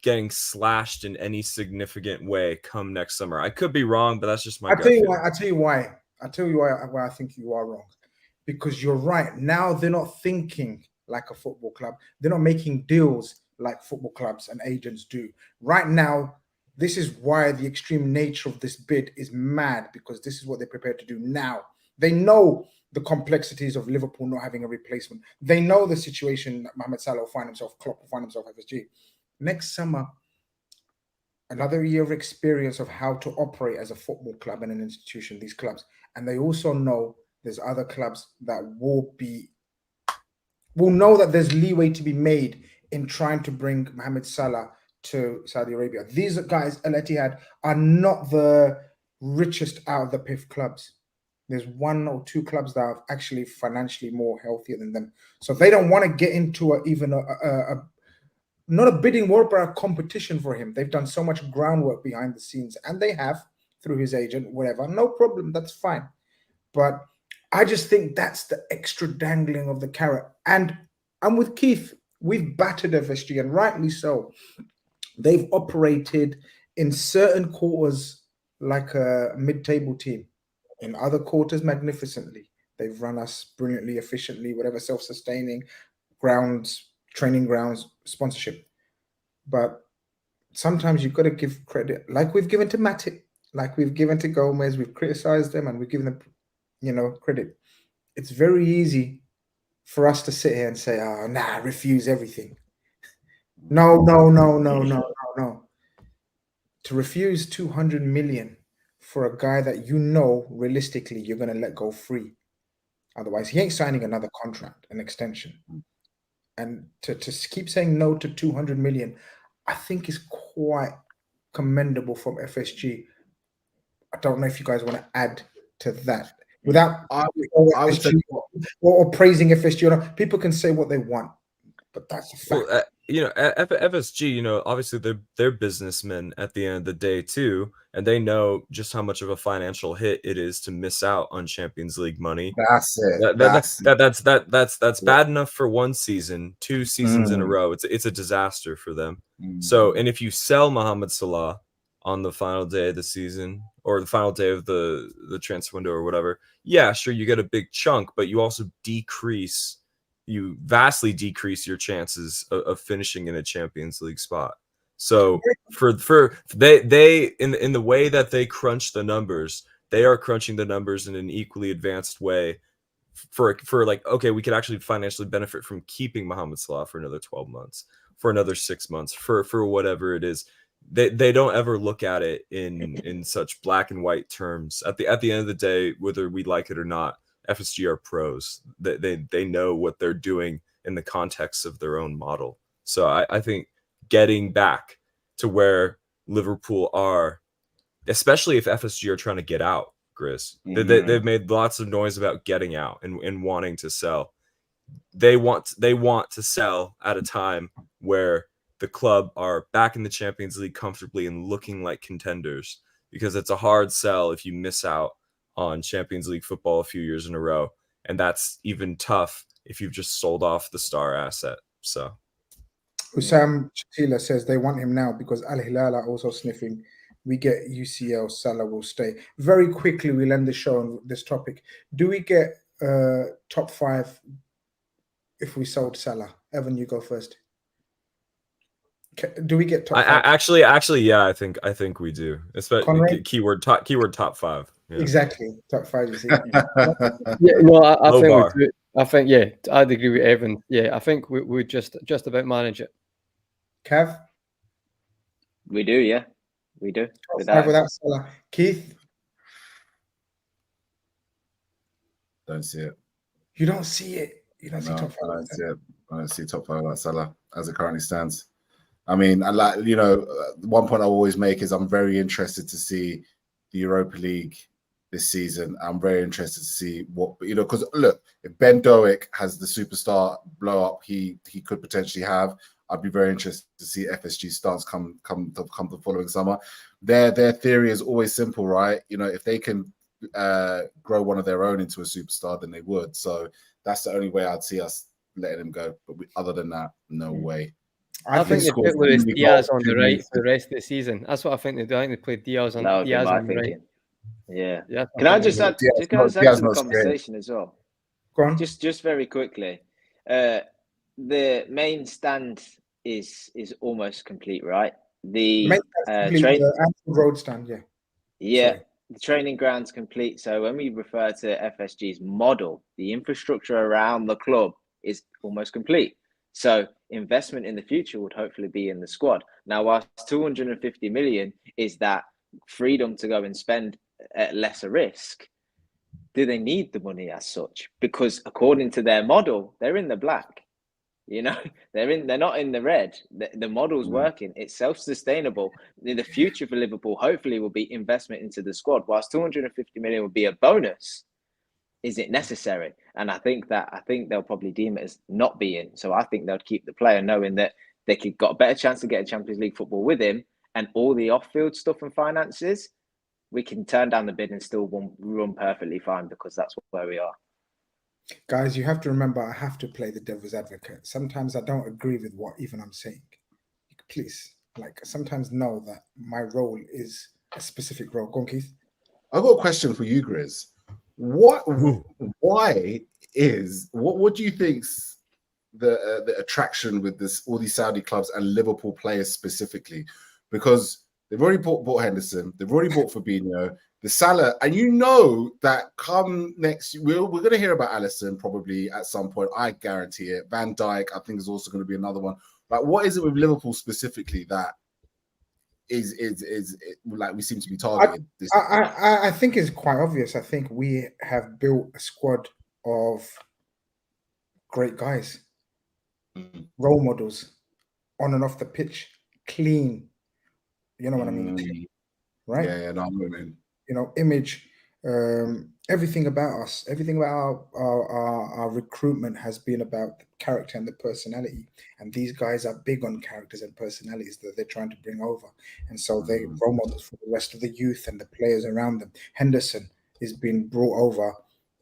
getting slashed in any significant way come next summer. I could be wrong, but that's just my. I'll tell you why I think you are wrong. Because you're right. Now they're not thinking like a football club. They're not making deals like football clubs and agents do. Right now, this is why the extreme nature of this bid is mad, because this is what they're prepared to do now. They know the complexities of Liverpool not having a replacement. They know the situation that Mohammed Salah will find himself, Klopp will find himself, FSG. Next summer, another year of experience of how to operate as a football club and an institution, these clubs. And they also know there's other clubs that will know that there's leeway to be made in trying to bring Mohammed Salah to Saudi Arabia. These guys, Al Ittihad, are not the richest out of the PIF clubs. There's 1 or 2 clubs that are actually financially more healthier than them. So they don't want to get into even not a bidding war, but a competition for him. They've done so much groundwork behind the scenes, and they have through his agent, whatever. No problem, that's fine. But I just think that's the extra dangling of the carrot. And I'm with Keith. We've battered FSG, and rightly so. They've operated in certain quarters like a mid-table team. In other quarters, magnificently. They've run us brilliantly, efficiently, whatever, self-sustaining, grounds, training grounds, sponsorship. But sometimes you've got to give credit, like we've given to Matip, like we've given to Gomez. We've criticized them and we've given them, credit. It's very easy for us to sit here and say, "Oh, nah, refuse everything." No. To refuse 200 million for a guy that realistically you're going to let go free. Otherwise, he ain't signing another contract, an extension. And to keep saying no to 200 million, I think is quite commendable from FSG. I don't know if you guys want to add to that without or praising FSG. Or not. People can say what they want, but that's a fact. Well, FSG, obviously they're businessmen at the end of the day too, and they know just how much of a financial hit it is to miss out on Champions League money. That's it. That's bad enough for 1 season, 2 seasons in a row. It's a disaster for them. So, and if you sell Mohammed Salah on the final day of the season or the final day of the transfer window or whatever, yeah, sure, you get a big chunk, but you also vastly decrease your chances of finishing in a Champions League spot. So they in the way that they crunch the numbers, they are crunching the numbers in an equally advanced way for like, okay, we could actually financially benefit from keeping Mohammed Salah for another 12 months, for another 6 months, for whatever it is. They don't ever look at it in such black and white terms. At the end of the day, whether we like it or not, FSG are pros. They know what they're doing in the context of their own model. So I think getting back to where Liverpool are, especially if FSG are trying to get out, Grizz, they've made lots of noise about getting out and wanting to sell. They want to sell at a time where the club are back in the Champions League comfortably and looking like contenders, because it's a hard sell if you miss out on Champions League football a few years in a row, and that's even tough if you've just sold off the star asset. So Usam Chatila says they want him now because Al Hilal are also sniffing. We get UCL, Salah will stay. Very quickly, we'll end the show on this topic. Do we get top 5 if we sold Salah? Evan, you go first. Do we get top 5? Actually, yeah, I think we do. Especially keyword top 5. Yeah. Exactly, top 5. You see? Yeah, no, I think bar. We do. I think, yeah, I'd agree with Evan. Yeah, I think we just about manage it. Cav, we do, yeah, we do. Without Salah, Keith, don't see it. You don't see it. You don't see top 5. I don't see it. I don't see top 5 like Salah as it currently stands. I mean, one point I always make is I'm very interested to see the Europa League this season. I'm very interested to see what, because look, if Ben Doak has the superstar blow up he could potentially have, I'd be very interested to see FSG stance come the following summer. Their theory is always simple, right? If they can grow one of their own into a superstar, then they would. So that's the only way I'd see us letting him go. But other than that, no way. I think they put Luis Diaz on the right for the rest of the season. That's what I think they do. I think they played Diaz on the right. Yeah. Can I just add to the conversation as well? Go on. Just very quickly. The main stand is almost complete, right? The road stand, yeah. Yeah. Sorry. The training ground's complete. So when we refer to FSG's model, the infrastructure around the club is almost complete. So investment in the future would hopefully be in the squad. Now, whilst 250 million is that freedom to go and spend at lesser risk, do they need the money as such? Because according to their model, they're in the black. You know, they're not in the red. The model's working. It's self-sustainable. The future for Liverpool hopefully will be investment into the squad. Whilst 250 million would be a bonus, is it necessary? And I think they'll probably deem it as not being. So I think they'll keep the player knowing that they could got a better chance to get a Champions League football with him, and all the off-field stuff and finances, we can turn down the bid and still run perfectly fine, because that's where we are. Guys, you have to remember, I have to play the devil's advocate. Sometimes I don't agree with what even I'm saying. Please, sometimes know that my role is a specific role. Go on, Keith. I've got a question for you, Grizz. What do you think's the attraction with all these Saudi clubs and Liverpool players specifically? Because they've already bought Henderson, they've already bought Fabinho, the Salah, and you know that come next, we're going to hear about Alisson probably at some point. I guarantee it. Van Dijk, I think, is also going to be another one. But what is it with Liverpool specifically that is like we seem to be targeting? I think it's quite obvious. I think we have built a squad of great guys, role models, on and off the pitch, clean. You know what I mean, right? Yeah, no, I'm moving. You know, image, everything about us, everything about our recruitment has been about the character and the personality. And these guys are big on characters and personalities that they're trying to bring over. And so they're role models for the rest of the youth and the players around them. Henderson is being brought over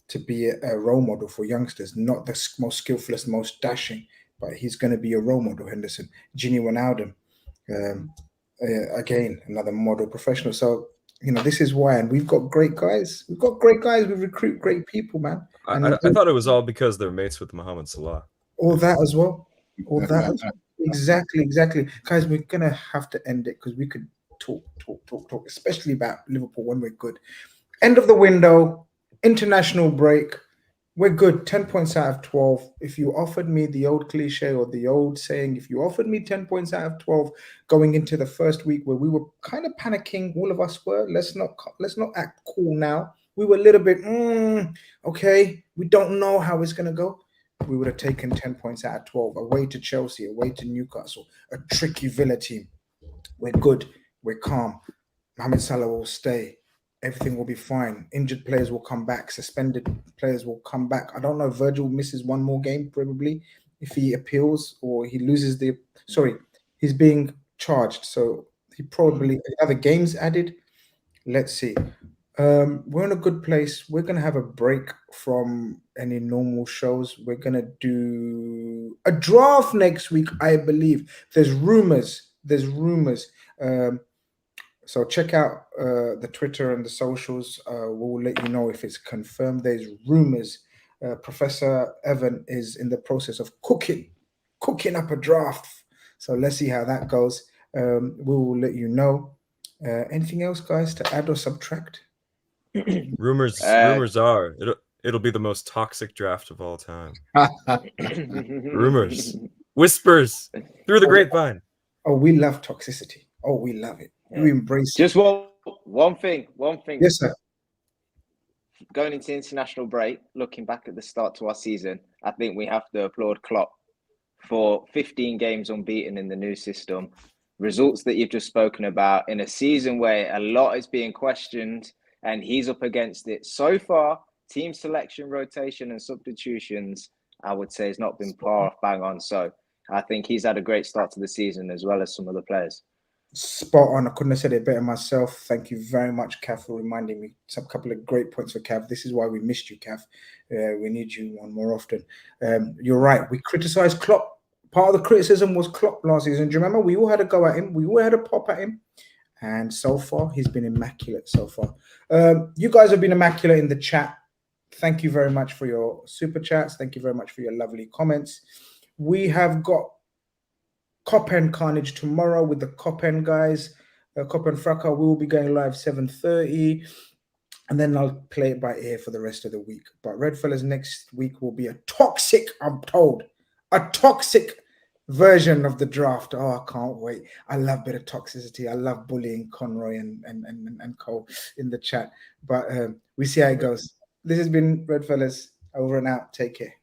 to be a role model for youngsters, not the most skillfulest, most dashing, but he's going to be a role model, Henderson. Gini Wijnaldum, again, another model professional. So, you know, this is why, and we've got great guys. We recruit great people, man. And I thought it was all because they're mates with Mohammed Salah. All that as well. Exactly. Guys, we're going to have to end it because we could talk, especially about Liverpool when we're good. End of the window, international break. We're good. 10 points out of 12. If you offered me the old cliche or the old saying, if you offered me 10 points out of 12 going into the first week where we were kind of panicking, all of us were, let's not act cool now. We were a little bit, okay, we don't know how it's going to go. We would have taken 10 points out of 12, away to Chelsea, away to Newcastle, a tricky Villa team. We're good. We're calm. Mohammed Salah will stay. Everything will be fine. Injured players will come back. Suspended players will come back. I don't know. Virgil misses one more game probably if he appeals or he loses he's being charged. So he probably other games added. Let's see. We're in a good place. We're going to have a break from any normal shows. We're going to do a draft next week, I believe. There's rumors. So check out the Twitter and the socials. We'll let you know if it's confirmed. There's rumors. Professor Evan is in the process of cooking up a draft. So let's see how that goes. We will let you know. Anything else, guys, to add or subtract? Rumors are it'll be the most toxic draft of all time. Rumors, whispers through the grapevine. Oh, we love toxicity. Oh, we love it. We embrace just one thing. Yes, sir. Going into international break, looking back at the start to our season, I think we have to applaud Klopp for 15 games unbeaten in the new system. Results that you've just spoken about in a season where a lot is being questioned and he's up against it. So far, team selection, rotation and substitutions, I would say, has not been far off bang on. So I think he's had a great start to the season as well as some of the players. Spot on. I couldn't have said it better myself. Thank you very much, Kath, for reminding me. Some couple of great points for Kath. This is why we missed you, Kath. We need you on more often. You're right. We criticised Klopp. Part of the criticism was Klopp last season. Do you remember? We all had a go at him. We all had a pop at him. And so far, he's been immaculate so far. You guys have been immaculate in the chat. Thank you very much for your super chats. Thank you very much for your lovely comments. We have got Cop and Khanage tomorrow with the Cop and guys. Cop and Fracas, we will be going live 7:30. And then I'll play it by ear for the rest of the week. But Redfellas next week will be a toxic, I'm told, a toxic version of the draft. Oh, I can't wait. I love a bit of toxicity. I love bullying Conroy and Cole in the chat. But we see how it goes. This has been Redfellas. Over and out. Take care.